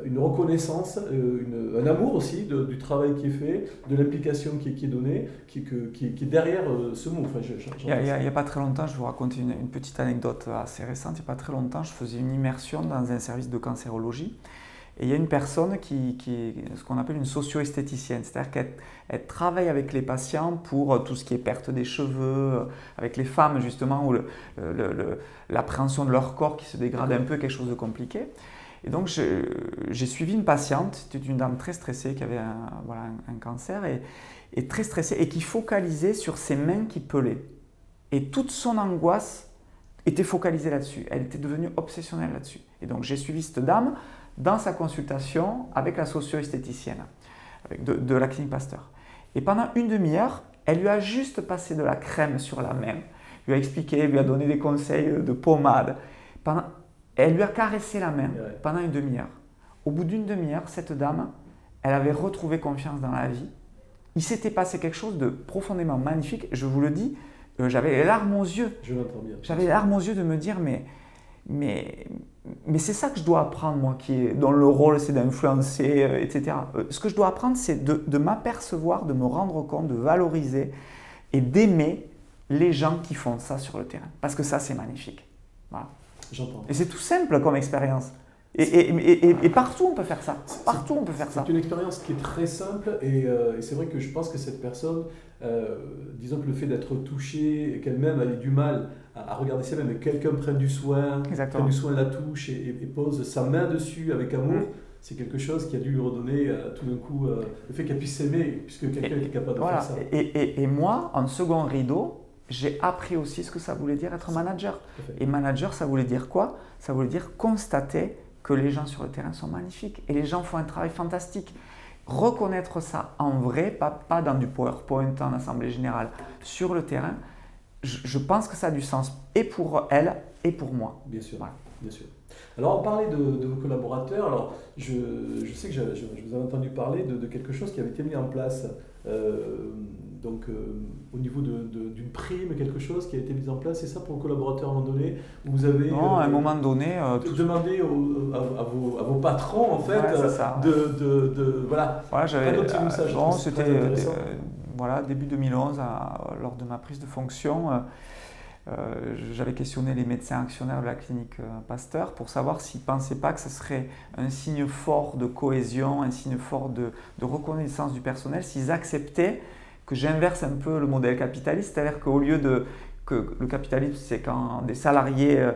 Speaker 1: une reconnaissance, un amour aussi du travail qui est fait, de l'implication qui est donnée, qui est derrière ce mot. Enfin,
Speaker 2: il n'y a pas très longtemps, je vous raconte une petite anecdote assez récente. Il n'y a pas très longtemps, je faisais une immersion dans un service de cancérologie. Et il y a une personne qui est ce qu'on appelle une socio-esthéticienne, c'est-à-dire qu'elle travaille avec les patients pour tout ce qui est perte des cheveux, avec les femmes justement, où l'appréhension de leur corps qui se dégrade un peu, quelque chose de compliqué. Et donc j'ai suivi une patiente, c'était une dame très stressée qui avait un cancer et très stressée et qui focalisait sur ses mains qui pelaient. Et toute son angoisse était focalisée là-dessus, elle était devenue obsessionnelle là-dessus. Et donc j'ai suivi cette dame dans sa consultation avec la socio-esthéticienne de la clinique Pasteur. Et pendant une demi-heure, elle lui a juste passé de la crème sur la main, lui a expliqué, lui a donné des conseils de pommade. Elle lui a caressé la main pendant une demi-heure. Au bout d'une demi-heure, cette dame, elle avait retrouvé confiance dans la vie. Il s'était passé quelque chose de profondément magnifique. Je vous le dis, j'avais les larmes aux yeux.
Speaker 1: Je l'entends bien.
Speaker 2: J'avais les larmes aux yeux de me dire, mais c'est ça que je dois apprendre, moi, dont le rôle c'est d'influencer, etc. Ce que je dois apprendre, c'est de m'apercevoir, de me rendre compte, de valoriser et d'aimer les gens qui font ça sur le terrain. Parce que ça, c'est magnifique. Voilà.
Speaker 1: J'entends.
Speaker 2: Et c'est tout simple comme expérience. Et partout, on peut faire ça. Partout, on peut faire ça.
Speaker 1: C'est une expérience qui est très simple et c'est vrai que je pense que cette personne, disons que le fait d'être touchée et qu'elle-même ait du mal à regarder ça, même que quelqu'un prenne du soin, la touche et pose sa main dessus avec amour, c'est quelque chose qui a dû lui redonner tout d'un coup le fait qu'elle puisse s'aimer puisque quelqu'un est capable de faire ça.
Speaker 2: Et moi, en second rideau, j'ai appris aussi ce que ça voulait dire être manager. Et manager, ça voulait dire quoi? Ça voulait dire constater que les gens sur le terrain sont magnifiques et les gens font un travail fantastique. Reconnaître ça en vrai, pas dans du PowerPoint en assemblée générale, sur le terrain, je pense que ça a du sens et pour elle et pour moi.
Speaker 1: Bien sûr,
Speaker 2: voilà.
Speaker 1: Bien sûr. Alors on parlait de vos collaborateurs, alors je sais que je vous ai entendu parler de quelque chose qui avait été mis en place au niveau d'une prime, quelque chose qui a été mise en place, c'est ça pour le collaborateur à un moment donné, où vous avez
Speaker 2: Non, à un moment donné,
Speaker 1: demandé à vos patrons en fait
Speaker 2: ouais, c'est ça.
Speaker 1: voilà.
Speaker 2: Voilà,
Speaker 1: Racontez-nous ça, je trouve que c'est
Speaker 2: c'était
Speaker 1: très intéressant.
Speaker 2: voilà, début 2011, lors de ma prise de fonction, j'avais questionné les médecins actionnaires de la clinique Pasteur pour savoir s'ils ne pensaient pas que ce serait un signe fort de cohésion, un signe fort de reconnaissance du personnel, s'ils acceptaient que j'inverse un peu le modèle capitaliste, c'est-à-dire qu'au lieu que le capitalisme, c'est quand des salariés,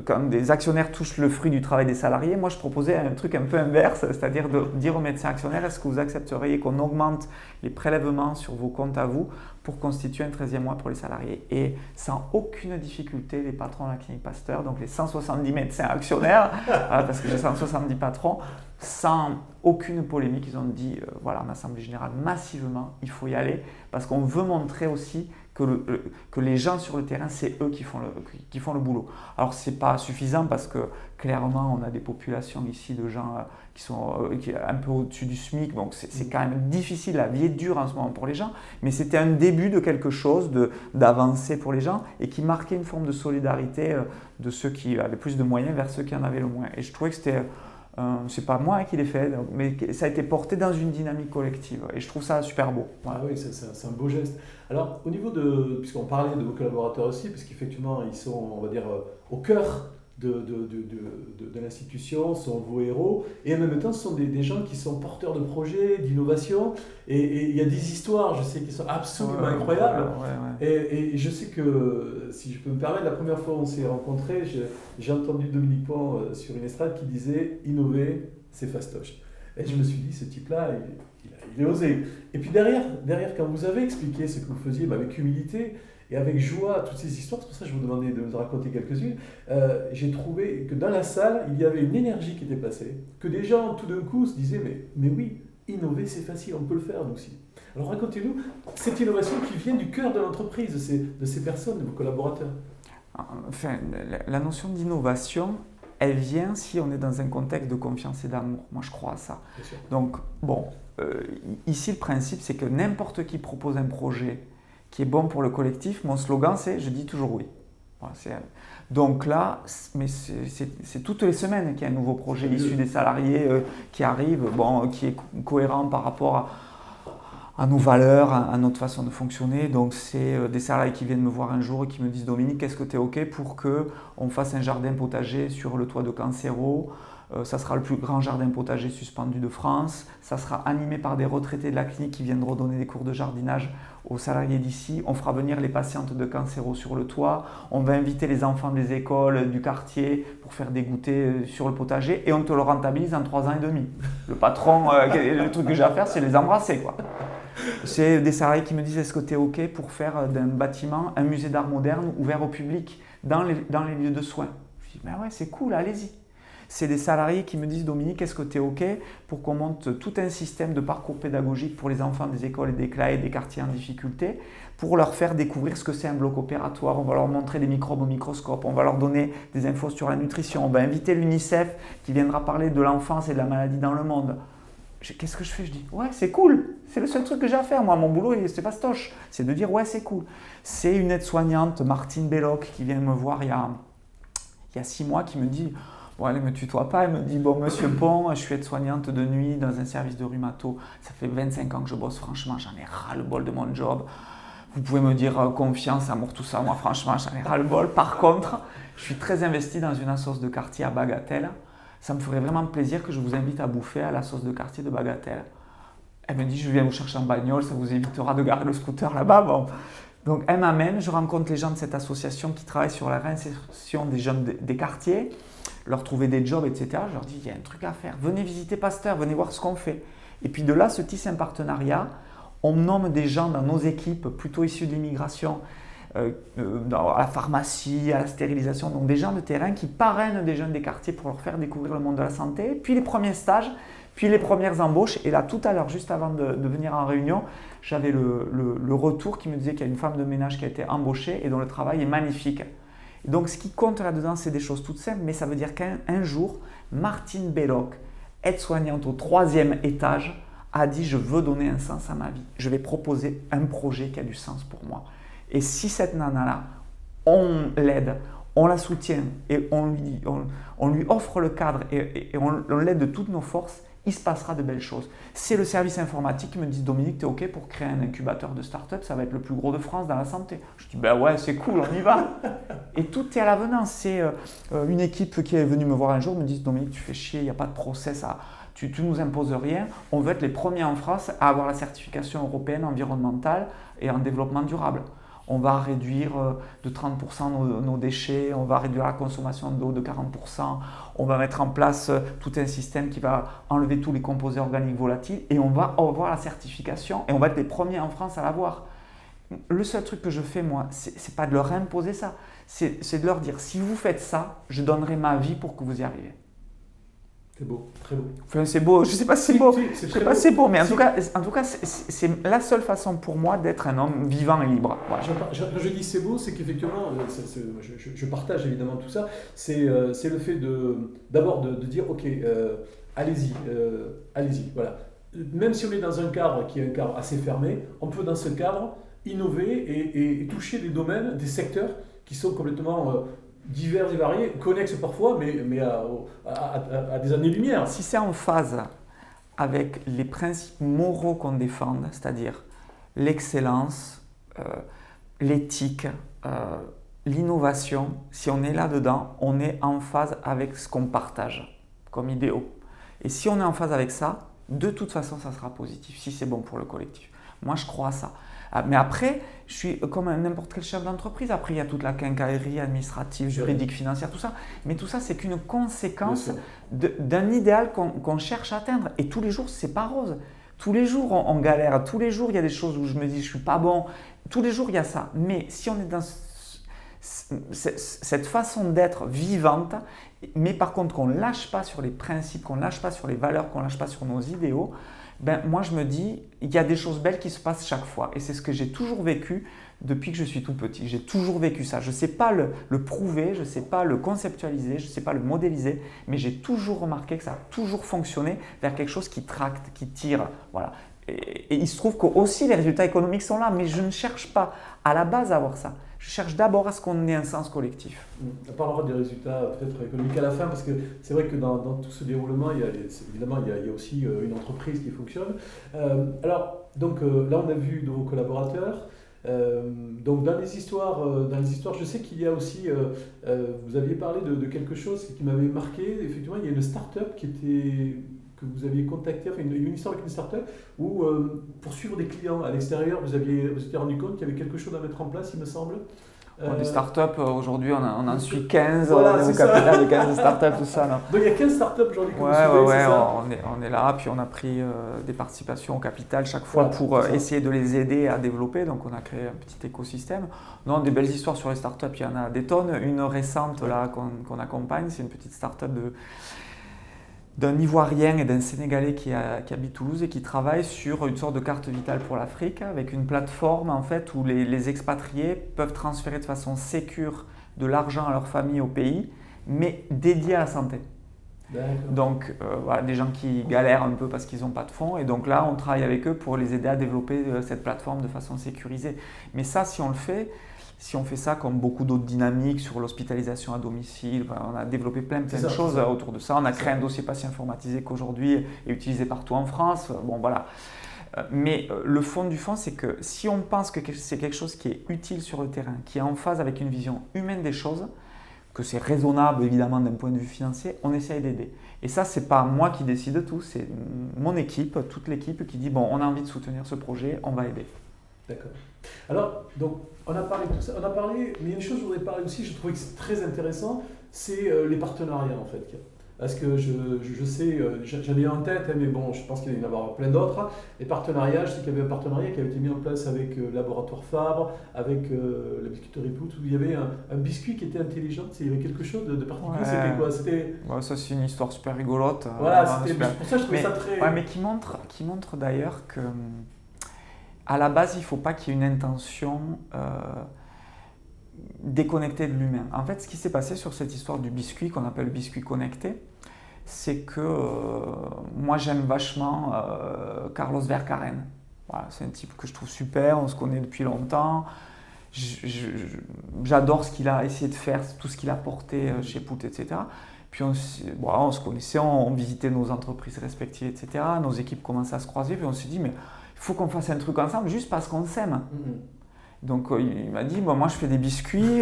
Speaker 2: quand des actionnaires touchent le fruit du travail des salariés, moi je proposais un truc un peu inverse, c'est-à-dire de dire aux médecins actionnaires, est-ce que vous accepteriez qu'on augmente les prélèvements sur vos comptes à vous pour constituer un 13e mois pour les salariés? Et sans aucune difficulté, les patrons de la clinique Pasteur, donc les 170 médecins actionnaires, parce que j'ai 170 patrons, sans aucune polémique, ils ont dit, voilà, en assemblée générale, massivement, il faut y aller, parce qu'on veut montrer aussi que les gens sur le terrain, c'est eux qui font le boulot. Alors, ce n'est pas suffisant parce que clairement, on a des populations ici de gens qui sont un peu au-dessus du SMIC, donc c'est quand même difficile, la vie est dure en ce moment pour les gens, mais c'était un début de quelque chose, d'avancée pour les gens et qui marquait une forme de solidarité de ceux qui avaient plus de moyens vers ceux qui en avaient le moins. Et je trouvais que c'était... c'est pas moi qui l'ai fait, mais ça a été porté dans une dynamique collective et je trouve ça super beau.
Speaker 1: Voilà. Ah oui, c'est un beau geste. Alors, au niveau puisqu'on parlait de vos collaborateurs aussi, parce qu'effectivement, ils sont, on va dire, au cœur de l'institution, sont vos héros, et en même temps, ce sont des gens qui sont porteurs de projets, d'innovation, et il y a des histoires, je sais, qui sont absolument incroyables.
Speaker 2: Ouais.
Speaker 1: Et je sais que, si je peux me permettre, la première fois où on s'est rencontrés, j'ai entendu Dominique Pont sur une estrade qui disait « Innover, c'est fastoche ». Et je me suis dit, ce type-là, il est osé. Et puis derrière, quand vous avez expliqué ce que vous faisiez, avec humilité et avec joie, toutes ces histoires, c'est pour ça que je vous demandais de nous raconter quelques-unes, j'ai trouvé que dans la salle, il y avait une énergie qui était passée, que des gens, tout d'un coup, se disaient, mais oui, innover, c'est facile, on peut le faire, nous aussi. Alors racontez-nous cette innovation qui vient du cœur de l'entreprise, de ces personnes, de vos collaborateurs.
Speaker 2: Enfin, la notion d'innovation, elle vient si on est dans un contexte de confiance et d'amour. Moi, je crois à ça. Donc, bon, ici, le principe, c'est que n'importe qui propose un projet qui est bon pour le collectif. Mon slogan, c'est « Je dis toujours oui ». Voilà, donc là, mais c'est toutes les semaines qu'il y a un nouveau projet issu des salariés qui arrive, qui est cohérent par rapport à nos valeurs, à notre façon de fonctionner. Donc c'est des salariés qui viennent me voir un jour et qui me disent « Dominique, est-ce que tu es OK pour qu'on fasse un jardin potager sur le toit de Cancero ? Ça sera le plus grand jardin potager suspendu de France. Ça sera animé par des retraités de la clinique qui viennent redonner des cours de jardinage aux salariés d'ici. On fera venir les patientes de Cancero sur le toit. On va inviter les enfants des écoles, du quartier pour faire des goûters sur le potager et on te le rentabilise en 3 ans et demi. Le patron, le truc que j'ai à faire, c'est les embrasser, quoi. C'est des salariés qui me disent « Est-ce que tu es OK pour faire d'un bâtiment un musée d'art moderne ouvert au public dans les lieux de soins ?» Je dis « Ben ouais, c'est cool, allez-y ». C'est des salariés qui me disent « Dominique, est-ce que tu es OK pour qu'on monte tout un système de parcours pédagogique pour les enfants des écoles et des CLA et des quartiers en difficulté pour leur faire découvrir ce que c'est un bloc opératoire. On va leur montrer des microbes au microscope, on va leur donner des infos sur la nutrition, on va inviter l'UNICEF qui viendra parler de l'enfance et de la maladie dans le monde. » Qu'est-ce que je fais? Je dis « Ouais, c'est cool, c'est le seul truc que j'ai à faire. Moi, mon boulot, c'est fastoche. C'est de dire « Ouais, c'est cool. » C'est une aide-soignante, Martine Belloc, qui vient me voir il y a 6 mois, qui me dit « Bon, elle ne me tutoie pas. » Elle me dit « Bon, monsieur Pont, je suis aide-soignante de nuit dans un service de rhumato. Ça fait 25 ans que je bosse. Franchement, j'en ai ras-le-bol de mon job. Vous pouvez me dire confiance, amour, tout ça. Moi, franchement, j'en ai ras-le-bol. Par contre, je suis très investi dans une assoce de quartier à Bagatelle. Ça me ferait vraiment plaisir que je vous invite à bouffer à la sauce de quartier de Bagatelle. » Elle me dit « Je viens vous chercher en bagnole, ça vous évitera de garer le scooter là-bas. » Bon. Donc elle m'amène, je rencontre les gens de cette association qui travaillent sur la réinsertion des jeunes des quartiers, leur trouver des jobs, etc. Je leur dis « Il y a un truc à faire, venez visiter Pasteur, venez voir ce qu'on fait. » Et puis de là se tisse un partenariat. On nomme des gens dans nos équipes, plutôt issus de l'immigration, à la pharmacie, à la stérilisation, donc des gens de terrain qui parrainent des jeunes des quartiers pour leur faire découvrir le monde de la santé, puis les premiers stages, puis les premières embauches. Et là, tout à l'heure, juste avant de venir en réunion, j'avais le retour qui me disait qu'il y a une femme de ménage qui a été embauchée et dont le travail est magnifique. Et donc, ce qui compte là-dedans, c'est des choses toutes simples, mais ça veut dire qu'un jour, Martine Belloc, aide-soignante au 3e étage, a dit je veux donner un sens à ma vie. Je vais proposer un projet qui a du sens pour moi. Et si cette nana-là, on l'aide, on la soutient et on lui offre le cadre et on l'aide de toutes nos forces, il se passera de belles choses. C'est le service informatique qui me dit Dominique, tu es OK pour créer un incubateur de start-up, ça va être le plus gros de France dans la santé. Je dis ben ouais, c'est cool, on y va. Et tout est à l'avenant. C'est une équipe qui est venue me voir un jour, me dit Dominique, tu fais chier, il n'y a pas de process, tu ne nous imposes rien. On veut être les premiers en France à avoir la certification européenne environnementale et en développement durable. On va réduire de 30% nos déchets, on va réduire la consommation d'eau de 40%, on va mettre en place tout un système qui va enlever tous les composés organiques volatiles et on va avoir la certification et on va être les premiers en France à l'avoir. Le seul truc que je fais moi, c'est pas de leur imposer ça, c'est de leur dire si vous faites ça, je donnerai ma vie pour que vous y arriviez.
Speaker 1: C'est beau, très beau.
Speaker 2: Enfin, c'est beau, je ne sais pas si c'est beau, mais en tout cas, c'est la seule façon pour moi d'être un homme vivant et libre. Voilà.
Speaker 1: Quand je dis c'est beau, c'est qu'effectivement, je partage évidemment tout ça, c'est le fait d'abord de dire ok, allez-y, voilà. Même si on est dans un cadre qui est un cadre assez fermé, on peut dans ce cadre innover et toucher des domaines, des secteurs qui sont complètement divers et variés, connexes parfois, mais à des années-lumière.
Speaker 2: Si c'est en phase avec les principes moraux qu'on défend, c'est-à-dire l'excellence, l'éthique, l'innovation, si on est là-dedans, on est en phase avec ce qu'on partage comme idéaux. Et si on est en phase avec ça, de toute façon, ça sera positif, si c'est bon pour le collectif. Moi, je crois à ça. Mais après, je suis comme n'importe quel chef d'entreprise. Après, il y a toute la quincaillerie administrative, juridique, financière, tout ça. Mais tout ça, c'est qu'une conséquence d'un idéal qu'on cherche à atteindre. Et tous les jours, c'est pas rose. Tous les jours, on galère. Tous les jours, il y a des choses où je me dis, je suis pas bon. Tous les jours, il y a ça. Mais si on est dans cette façon d'être vivante, mais par contre qu'on ne lâche pas sur les principes, qu'on ne lâche pas sur les valeurs, qu'on ne lâche pas sur nos idéaux, ben moi je me dis, il y a des choses belles qui se passent chaque fois. Et c'est ce que j'ai toujours vécu depuis que je suis tout petit. J'ai toujours vécu ça. Je ne sais pas le prouver, je ne sais pas le conceptualiser, je ne sais pas le modéliser, mais j'ai toujours remarqué que ça a toujours fonctionné vers quelque chose qui tracte, qui tire. Voilà. Et il se trouve qu'aussi les résultats économiques sont là, mais je ne cherche pas à la base à avoir ça. Je cherche d'abord à ce qu'on ait un sens collectif.
Speaker 1: On parlera des résultats peut-être économiques à la fin, parce que c'est vrai que dans tout ce déroulement, évidemment, il y a aussi une entreprise qui fonctionne. Alors, donc là, on a vu nos collaborateurs. Donc dans les histoires, je sais qu'il y a aussi, vous aviez parlé de quelque chose qui m'avait marqué. Effectivement, il y a une start-up que vous aviez contacté, enfin une histoire avec une start-up où pour suivre des clients à l'extérieur, vous étiez rendu compte qu'il y avait quelque chose à mettre en place, il me semble.
Speaker 2: Des startups, aujourd'hui on en suit 15,
Speaker 1: voilà,
Speaker 2: on est au capital de 15 startups, tout ça. Non.
Speaker 1: Donc il y a 15 startups aujourd'hui que vous suivez, c'est ça ?
Speaker 2: On est là, puis on a pris des participations au capital chaque fois pour essayer de les aider à développer, donc on a créé un petit écosystème. Non, des belles histoires sur les startups, il y en a des tonnes. Une récente là qu'on accompagne, c'est une petite startup d'un Ivoirien et d'un Sénégalais qui habite Toulouse et qui travaille sur une sorte de carte vitale pour l'Afrique avec une plateforme en fait où les expatriés peuvent transférer de façon sécure de l'argent à leur famille au pays, mais dédié à la santé. Donc voilà, des gens qui galèrent un peu parce qu'ils n'ont pas de fonds, et donc là on travaille avec eux pour les aider à développer cette plateforme de façon sécurisée. Mais ça, si on fait ça comme beaucoup d'autres dynamiques sur l'hospitalisation à domicile, on a développé plein de choses autour de ça. On a créé un dossier patient informatisé qu'aujourd'hui est utilisé partout en France. Bon, voilà. Mais le fond du fond, c'est que si on pense que c'est quelque chose qui est utile sur le terrain, qui est en phase avec une vision humaine des choses, que c'est raisonnable évidemment d'un point de vue financier, on essaye d'aider. Et ça, c'est pas moi qui décide de tout, c'est mon équipe, toute l'équipe qui dit bon, on a envie de soutenir ce projet, on va aider.
Speaker 1: D'accord. Alors, donc, on a parlé de tout ça, mais il y a une chose que je voudrais parler aussi, je trouvais que c'est très intéressant, c'est les partenariats en fait. Parce que je sais, j'en ai en tête, mais bon, je pense qu'il va y en avoir plein d'autres. Les partenariats, je sais qu'il y avait un partenariat qui avait été mis en place avec le laboratoire Fabre, avec la biscuiterie Pout, où il y avait un biscuit qui était intelligent. Il y avait quelque chose de particulier.
Speaker 2: Ouais.
Speaker 1: C'était quoi?
Speaker 2: Ça, c'est une histoire super rigolote.
Speaker 1: Voilà, pour ça je trouvais ça très...
Speaker 2: Ouais, mais qui montre d'ailleurs que, à la base, il ne faut pas qu'il y ait une intention déconnectée de l'humain. En fait, ce qui s'est passé sur cette histoire du biscuit, qu'on appelle le biscuit connecté, c'est que moi j'aime vachement Carlos Vercaeren. Voilà, c'est un type que je trouve super, on se connaît depuis longtemps. J'adore ce qu'il a essayé de faire, tout ce qu'il a porté chez Put, etc. Puis on se connaissait, on visitait nos entreprises respectives, etc. Nos équipes commençaient à se croiser, puis on s'est dit, mais il faut qu'on fasse un truc ensemble juste parce qu'on s'aime. Donc il m'a dit, moi je fais des biscuits,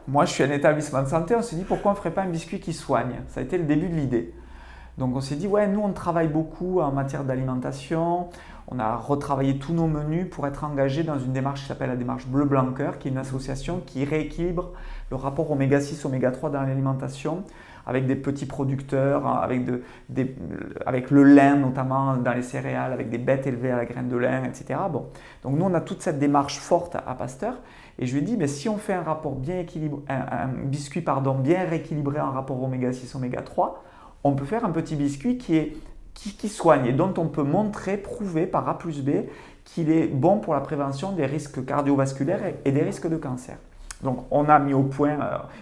Speaker 2: moi je suis un établissement de santé. On s'est dit, pourquoi on ne ferait pas un biscuit qui soigne? Ça a été le début de l'idée. Donc on s'est dit, ouais, nous on travaille beaucoup en matière d'alimentation. On a retravaillé tous nos menus pour être engagés dans une démarche qui s'appelle la démarche Bleu Blanc Cœur, qui est une association qui rééquilibre le rapport oméga 6, oméga 3 dans l'alimentation, avec des petits producteurs, avec le lin notamment dans les céréales, avec des bêtes élevées à la graine de lin, etc. Bon. Donc nous on a toute cette démarche forte à Pasteur, et je lui ai dit, mais si on fait un rapport bien équilibré, un biscuit bien rééquilibré en rapport oméga 6, oméga 3, on peut faire un petit biscuit qui soigne et dont on peut prouver par A plus B qu'il est bon pour la prévention des risques cardiovasculaires et des risques de cancer. Donc on a mis au point,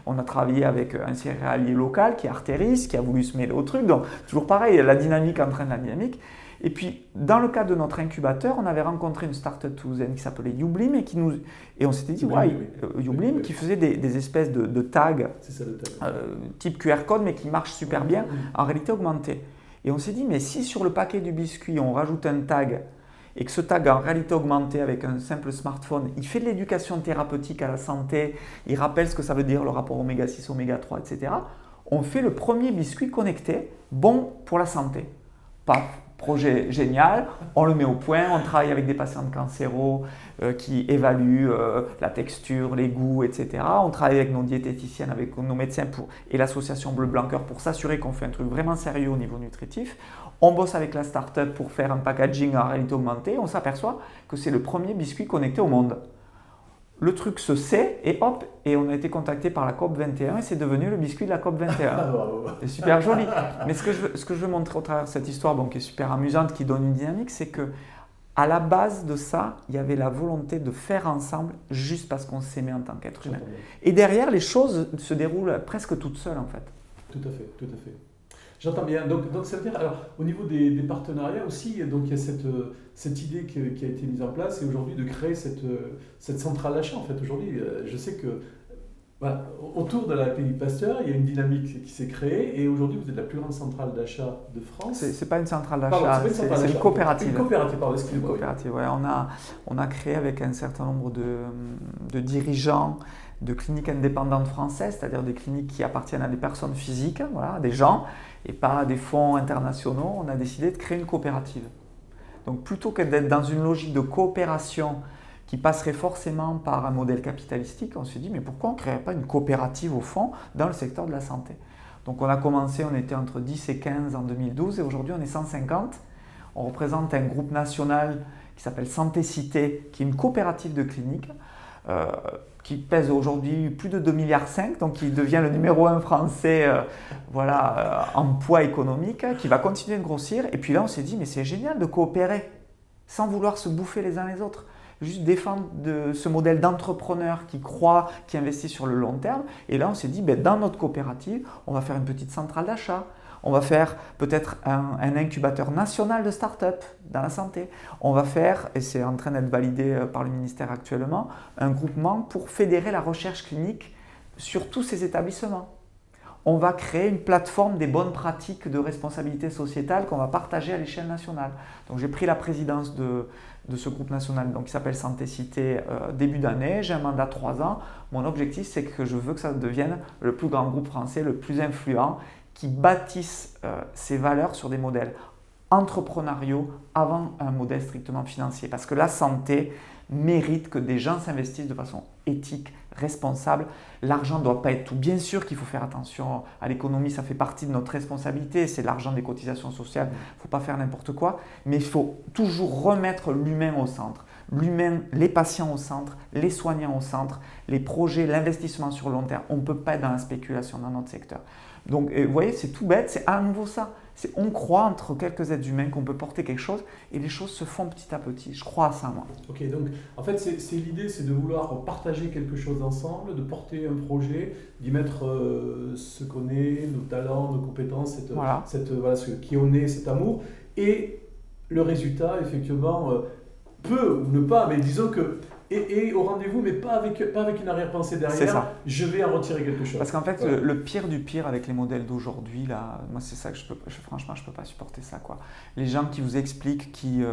Speaker 2: on a travaillé avec un céréalier local qui est Arteris, qui a voulu se mêler au truc. Donc toujours pareil, la dynamique entraîne la dynamique. Et puis dans le cadre de notre incubateur, on avait rencontré une start-up toulousaine qui s'appelait Youblim et on s'était dit, Youblim qui faisait des espèces de tags,
Speaker 1: c'est ça, le tag.
Speaker 2: Type QR code, mais qui marchent super bien en réalité augmentée. Et on s'est dit, mais si sur le paquet du biscuit, on rajoute un tag et que ce tag en réalité augmentée avec un simple smartphone, il fait de l'éducation thérapeutique à la santé, il rappelle ce que ça veut dire le rapport oméga 6, oméga 3, etc. On fait le premier biscuit connecté, bon pour la santé. Paf, projet génial, on le met au point, on travaille avec des patients cancéraux qui évaluent la texture, les goûts, etc. On travaille avec nos diététiciennes, avec nos médecins et l'association Bleu Blanc Cœur pour s'assurer qu'on fait un truc vraiment sérieux au niveau nutritif. On bosse avec la start-up pour faire un packaging en réalité augmentée. On s'aperçoit que c'est le premier biscuit connecté au monde. Le truc se sait et hop, et on a été contacté par la COP 21 et c'est devenu le biscuit de la COP 21. C'est super joli. Mais ce que je veux montrer au travers de cette histoire, qui est super amusante, qui donne une dynamique, c'est que à la base de ça, il y avait la volonté de faire ensemble juste parce qu'on s'aimait en tant qu'être humain. Et derrière, les choses se déroulent presque toutes seules en fait.
Speaker 1: Tout à fait, tout à fait. J'entends bien. Donc ça veut dire, alors au niveau des partenariats aussi, donc il y a cette idée qui a été mise en place et aujourd'hui de créer cette centrale d'achat. En fait, aujourd'hui, je sais que voilà, autour de la Clinique Pasteur, il y a une dynamique qui s'est créée et aujourd'hui vous êtes la plus grande centrale d'achat de France.
Speaker 2: C'est pas une centrale d'achat, c'est une coopérative.
Speaker 1: Une coopérative, pardon, excusez-moi.
Speaker 2: Une coopérative, ouais. On a créé avec un certain nombre de dirigeants de cliniques indépendantes françaises, c'est-à-dire des cliniques qui appartiennent à des personnes physiques, voilà, des gens, et pas à des fonds internationaux. On a décidé de créer une coopérative. Donc plutôt que d'être dans une logique de coopération qui passerait forcément par un modèle capitalistique, on s'est dit mais pourquoi on ne créerait pas une coopérative au fond dans le secteur de la santé? Donc on a commencé, on était entre 10 et 15 en 2012 et aujourd'hui on est 150. On représente un groupe national qui s'appelle Santé Cité, qui est une coopérative de cliniques qui pèse aujourd'hui plus de 2,5 milliards, donc qui devient le numéro 1 français en poids économique, qui va continuer de grossir. Et puis là, on s'est dit, mais c'est génial de coopérer sans vouloir se bouffer les uns les autres. Juste défendre ce modèle d'entrepreneur qui croit, qui investit sur le long terme. Et là, on s'est dit, dans notre coopérative, on va faire une petite centrale d'achat. On va faire peut-être un incubateur national de start-up dans la santé. On va faire, et c'est en train d'être validé par le ministère actuellement, un groupement pour fédérer la recherche clinique sur tous ces établissements. On va créer une plateforme des bonnes pratiques de responsabilité sociétale qu'on va partager à l'échelle nationale. Donc j'ai pris la présidence de ce groupe national qui s'appelle Santé Cité début d'année. J'ai un mandat de 3 ans. Mon objectif, c'est que je veux que ça devienne le plus grand groupe français, le plus influent, qui bâtissent ces valeurs sur des modèles entrepreneuriaux avant un modèle strictement financier. Parce que la santé mérite que des gens s'investissent de façon éthique, responsable. L'argent ne doit pas être tout. Bien sûr qu'il faut faire attention à l'économie, ça fait partie de notre responsabilité, c'est l'argent des cotisations sociales, il ne faut pas faire n'importe quoi, mais il faut toujours remettre l'humain au centre. L'humain, les patients au centre, les soignants au centre, les projets, l'investissement sur le long terme. On ne peut pas être dans la spéculation dans notre secteur. Donc, vous voyez, c'est tout bête, c'est à nouveau ça. On croit entre quelques êtres humains qu'on peut porter quelque chose et les choses se font petit à petit. Je crois à ça, moi.
Speaker 1: Ok, donc en fait, l'idée, c'est de vouloir partager quelque chose ensemble, de porter un projet, d'y mettre ce qu'on est, nos talents, nos compétences,
Speaker 2: Voilà.
Speaker 1: qui on est, cet amour. Et le résultat, effectivement, peut ou ne pas, mais disons que. Et au rendez-vous, mais pas avec une arrière-pensée
Speaker 2: C'est
Speaker 1: derrière,
Speaker 2: ça.
Speaker 1: je vais en retirer quelque chose.
Speaker 2: Parce qu'en fait,
Speaker 1: Voilà.
Speaker 2: le pire du pire avec les modèles d'aujourd'hui, là, moi c'est ça que franchement, je peux pas supporter ça, quoi. Les gens qui vous expliquent qu'ils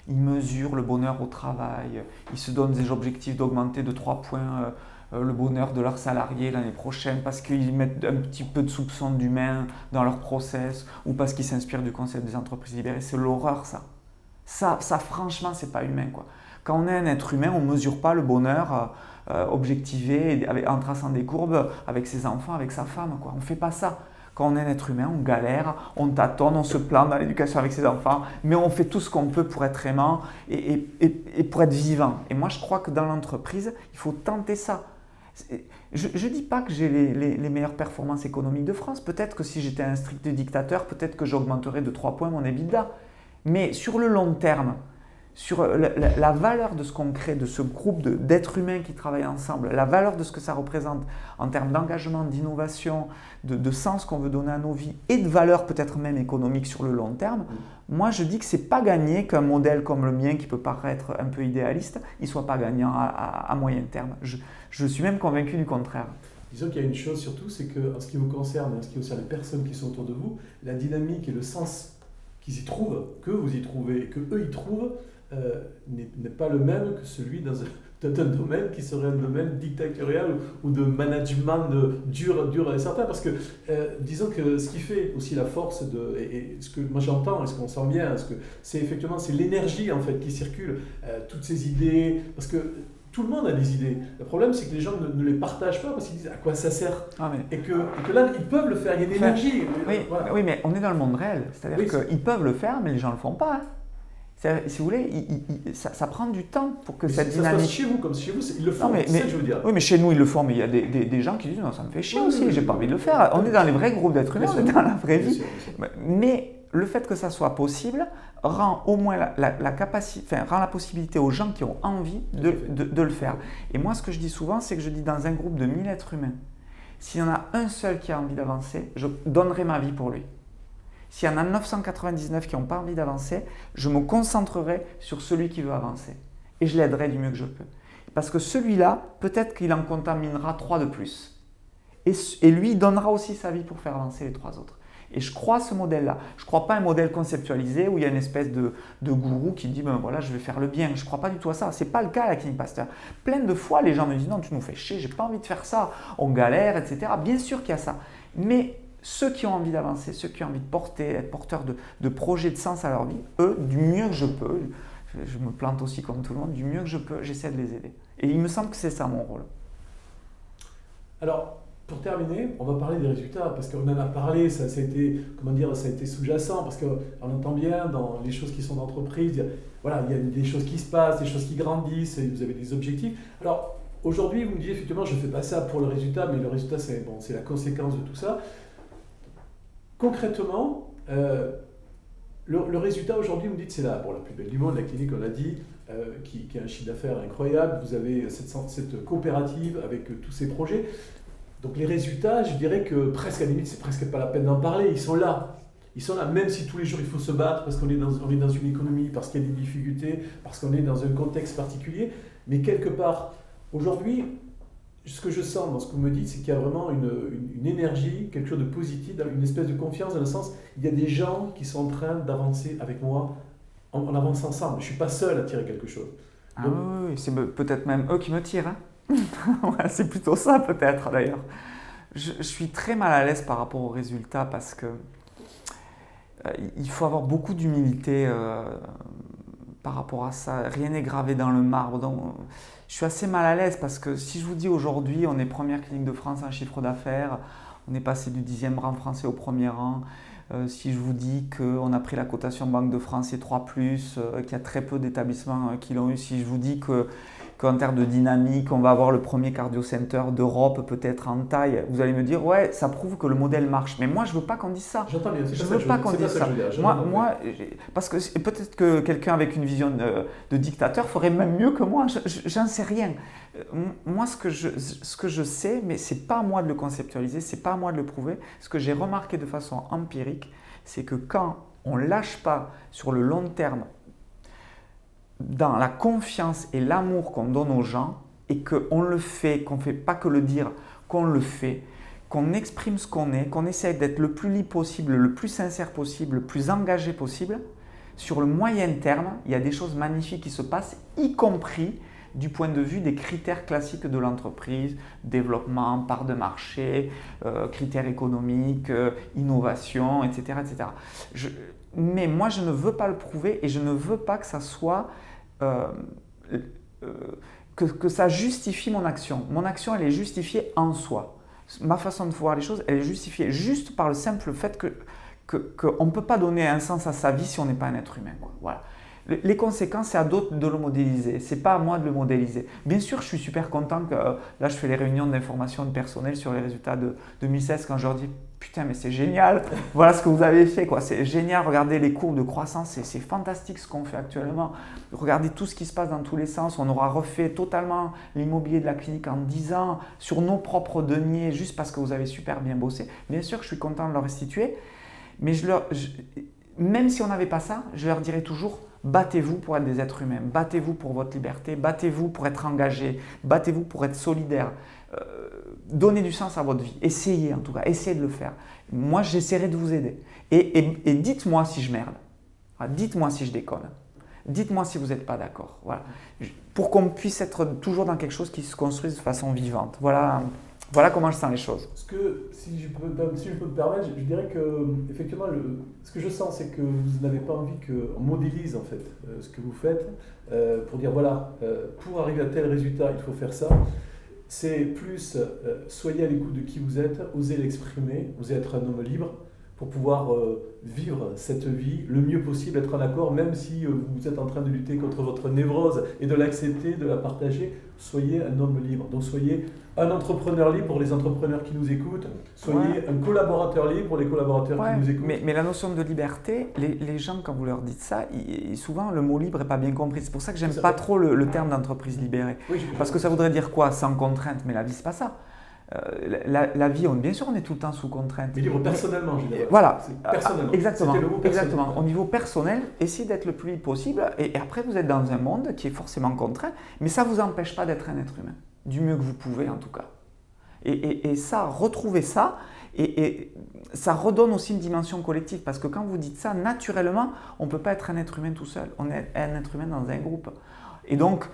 Speaker 2: ils mesurent le bonheur au travail, ils se donnent des objectifs d'augmenter de 3 points le bonheur de leurs salariés l'année prochaine parce qu'ils mettent un petit peu de soupçon d'humain dans leur process ou parce qu'ils s'inspirent du concept des entreprises libérées. C'est l'horreur, ça. Ça, franchement, c'est pas humain, quoi. Quand on est un être humain, on ne mesure pas le bonheur objectivé en traçant des courbes avec ses enfants, avec sa femme, quoi. On ne fait pas ça. Quand on est un être humain, on galère, on tâtonne, on se plaint dans l'éducation avec ses enfants, mais on fait tout ce qu'on peut pour être aimant et pour être vivant. Et moi, je crois que dans l'entreprise, il faut tenter ça. Je ne dis pas que j'ai les meilleures performances économiques de France. Peut-être que si j'étais un strict dictateur, peut-être que j'augmenterais de 3 points mon EBITDA. Mais sur le long terme, sur la valeur de ce qu'on crée, de ce groupe d'êtres humains qui travaillent ensemble, la valeur de ce que ça représente en termes d'engagement, d'innovation, de sens qu'on veut donner à nos vies et de valeur peut-être même économique sur le long terme, moi je dis que ce n'est pas gagné qu'un modèle comme le mien qui peut paraître un peu idéaliste, il ne soit pas gagnant à moyen terme. Je suis même convaincu du contraire.
Speaker 1: Disons qu'il y a une chose surtout, c'est qu'en ce qui vous concerne, en ce qui concerne les personnes qui sont autour de vous, la dynamique et le sens qu'ils y trouvent, que vous y trouvez et que eux y trouvent, n'est pas le même que celui d'un domaine qui serait un domaine dictatorial ou de management dur et certain. Parce que disons que ce qui fait aussi la force et ce que moi j'entends et ce qu'on sent bien, c'est effectivement c'est l'énergie en fait qui circule, toutes ces idées, parce que tout le monde a des idées. Le problème, c'est que les gens ne les partagent pas parce qu'ils disent à quoi ça sert. Et que là, ils peuvent le faire, il y a une énergie.
Speaker 2: Oui,
Speaker 1: voilà.
Speaker 2: Oui, mais on est dans le monde réel. C'est-à-dire qu'ils peuvent le faire, mais les gens ne le font pas. Si vous voulez, ça prend du temps pour que cette dynamique…
Speaker 1: Ça se passe chez vous, comme chez vous, ils le font, c'est ça que je veux dire.
Speaker 2: Oui, mais chez nous, ils le font, mais il y a des gens qui disent non, ça me fait chier aussi, j'ai pas envie de le faire. On est dans les vrais groupes d'êtres humains, on est dans la vraie vie. Mais le fait que ça soit possible rend au moins rend la possibilité aux gens qui ont envie de le faire. Et moi, ce que je dis souvent, c'est que je dis dans un groupe de 1000 êtres humains, s'il y en a un seul qui a envie d'avancer, je donnerai ma vie pour lui. S'il y en a 999 qui n'ont pas envie d'avancer, je me concentrerai sur celui qui veut avancer. Et je l'aiderai du mieux que je peux. Parce que celui-là, peut-être qu'il en contaminera 3 de plus. Et lui, il donnera aussi sa vie pour faire avancer les 3 autres. Et je crois à ce modèle-là. Je ne crois pas à un modèle conceptualisé où il y a une espèce de gourou qui dit ben voilà, je vais faire le bien. Je ne crois pas du tout à ça. Ce n'est pas le cas à la Clinique Pasteur. Plein de fois, les gens me disent non, tu nous fais chier, je n'ai pas envie de faire ça. On galère, etc. Bien sûr qu'il y a ça. Mais ceux qui ont envie d'avancer, ceux qui ont envie de être porteurs de projets de sens à leur vie, eux, du mieux que je peux, je me plante aussi comme tout le monde, du mieux que je peux, j'essaie de les aider. Et il me semble que c'est ça mon rôle.
Speaker 1: Alors, pour terminer, on va parler des résultats, parce qu'on en a parlé, ça a été sous-jacent, parce qu'on entend bien dans les choses qui sont d'entreprise, il y a des choses qui se passent, des choses qui grandissent, et vous avez des objectifs. Alors, aujourd'hui, vous me dites effectivement, je ne fais pas ça pour le résultat, mais le résultat, c'est la conséquence de tout ça. Concrètement, le résultat aujourd'hui, vous me dites, c'est la plus belle du monde, la clinique, on l'a dit, qui a un chiffre d'affaires incroyable. Vous avez cette coopérative avec tous ces projets. Donc les résultats, je dirais que presque à la limite, c'est presque pas la peine d'en parler. Ils sont là. Ils sont là, même si tous les jours il faut se battre parce qu'on est dans une économie, parce qu'il y a des difficultés, parce qu'on est dans un contexte particulier. Mais quelque part, aujourd'hui, ce que je sens dans ce que vous me dites, c'est qu'il y a vraiment une énergie, quelque chose de positif, une espèce de confiance, dans le sens, il y a des gens qui sont en train d'avancer avec moi, on avance ensemble. Je ne suis pas seul à tirer quelque chose.
Speaker 2: Donc, oui, c'est peut-être même eux qui me tirent. Hein. Ouais, c'est plutôt ça peut-être d'ailleurs. Je suis très mal à l'aise par rapport aux résultats parce que il faut avoir beaucoup d'humilité par rapport à ça. Rien n'est gravé dans le marbre. Donc, je suis assez mal à l'aise parce que si je vous dis aujourd'hui, on est première clinique de France en chiffre d'affaires, on est passé du 10e rang français au premier rang. Si je vous dis qu'on a pris la cotation Banque de France et 3+, qu'il y a très peu d'établissements qui l'ont eu, si je vous dis qu'en termes de dynamique, on va avoir le premier cardio center d'Europe peut-être en taille. Vous allez me dire, ouais, ça prouve que le modèle marche. Mais moi, je ne veux pas qu'on dise ça.
Speaker 1: J'entends bien,
Speaker 2: Je ne veux pas qu'on dise ça. Parce que peut-être que quelqu'un avec une vision de dictateur ferait même mieux que moi. J'en sais rien. Moi, ce que je sais, mais ce n'est pas à moi de le conceptualiser, ce n'est pas à moi de le prouver. Ce que j'ai remarqué de façon empirique, c'est que quand on ne lâche pas sur le long terme dans la confiance et l'amour qu'on donne aux gens et qu'on le fait, qu'on ne fait pas que le dire, qu'on le fait, qu'on exprime ce qu'on est, qu'on essaie d'être le plus libre possible, le plus sincère possible, le plus engagé possible, sur le moyen terme, il y a des choses magnifiques qui se passent, y compris du point de vue des critères classiques de l'entreprise, développement, part de marché, critères économiques, innovation, etc. etc. Mais moi, je ne veux pas le prouver et je ne veux pas que ça soit… que ça justifie mon action. Mon action, elle est justifiée en soi. Ma façon de voir les choses, elle est justifiée juste par le simple fait qu'on ne peut pas donner un sens à sa vie si on n'est pas un être humain. Voilà. Les conséquences, c'est à d'autres de le modéliser. Ce n'est pas à moi de le modéliser. Bien sûr, je suis super content que là, je fais les réunions d'information personnelle sur les résultats de 2016 quand je leur dis « Putain, mais c'est génial, voilà ce que vous avez fait. C'est génial, regardez les courbes de croissance, c'est fantastique ce qu'on fait actuellement. Regardez tout ce qui se passe dans tous les sens. On aura refait totalement l'immobilier de la clinique en 10 ans sur nos propres deniers juste parce que vous avez super bien bossé. » Bien sûr, je suis content de leur restituer, mais même si on n'avait pas ça, je leur dirais toujours « Battez-vous pour être des êtres humains, battez-vous pour votre liberté, battez-vous pour être engagé, battez-vous pour être solidaire. Donnez du sens à votre vie, essayez en tout cas, essayez de le faire. Moi, j'essaierai de vous aider. Et dites-moi si je merde, dites-moi si je déconne, dites-moi si vous n'êtes pas d'accord. Voilà. Pour qu'on puisse être toujours dans quelque chose qui se construise de façon vivante. Voilà comment je sens les choses.
Speaker 1: Si je peux me permettre, je dirais que effectivement, ce que je sens, c'est que vous n'avez pas envie qu'on modélise en fait ce que vous faites pour dire voilà, pour arriver à tel résultat, il faut faire ça. C'est plus soyez à l'écoute de qui vous êtes, osez l'exprimer, osez être un homme libre pour pouvoir vivre cette vie le mieux possible, être en accord, même si vous êtes en train de lutter contre votre névrose et de l'accepter, de la partager. Soyez un homme libre. Donc soyez un entrepreneur libre pour les entrepreneurs qui nous écoutent. Soyez un collaborateur libre pour les collaborateurs qui nous écoutent.
Speaker 2: Mais la notion de liberté, les gens, quand vous leur dites ça, souvent le mot libre n'est pas bien compris. C'est pour ça que j'aime pas trop le terme d'entreprise libérée. Oui, parce que ça voudrait dire quoi? Sans contrainte. Mais la vie, c'est pas ça. La vie, bien sûr, on est tout le temps sous contrainte.
Speaker 1: Mais libre personnellement, je dirais.
Speaker 2: Voilà,
Speaker 1: personnellement.
Speaker 2: Exactement. Au niveau personnel, essayez d'être le plus libre possible. Et après, vous êtes dans un monde qui est forcément contraint, mais ça ne vous empêche pas d'être un être humain, du mieux que vous pouvez en tout cas. Et ça, retrouvez ça, et ça redonne aussi une dimension collective, parce que quand vous dites ça, naturellement, on ne peut pas être un être humain tout seul. On est un être humain dans un groupe. Et donc,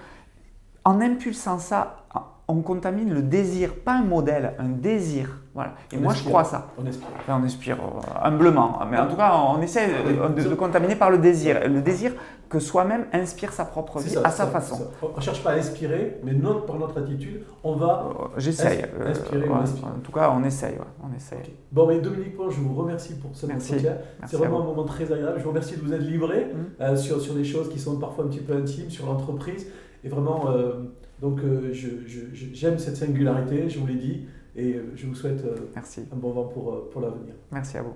Speaker 2: en impulsant ça, on contamine le désir, pas un modèle, un désir. Voilà. Et moi, je crois à ça. On inspire humblement. Mais en tout cas, on essaie de contaminer par le désir. Le désir que soi-même inspire sa propre vie à sa façon.
Speaker 1: On ne cherche pas à inspirer, mais par notre attitude, on va
Speaker 2: inspirer. En tout cas, on essaye.
Speaker 1: Okay. Bon, mais Dominique Ponge, je vous remercie pour ce entretien. C'est vraiment un moment très agréable. Je vous remercie de vous être livré sur des choses qui sont parfois un petit peu intimes, sur l'entreprise. Et vraiment, j'aime cette singularité, je vous l'ai dit, et je vous souhaite un bon vent pour l'avenir.
Speaker 2: Merci à vous.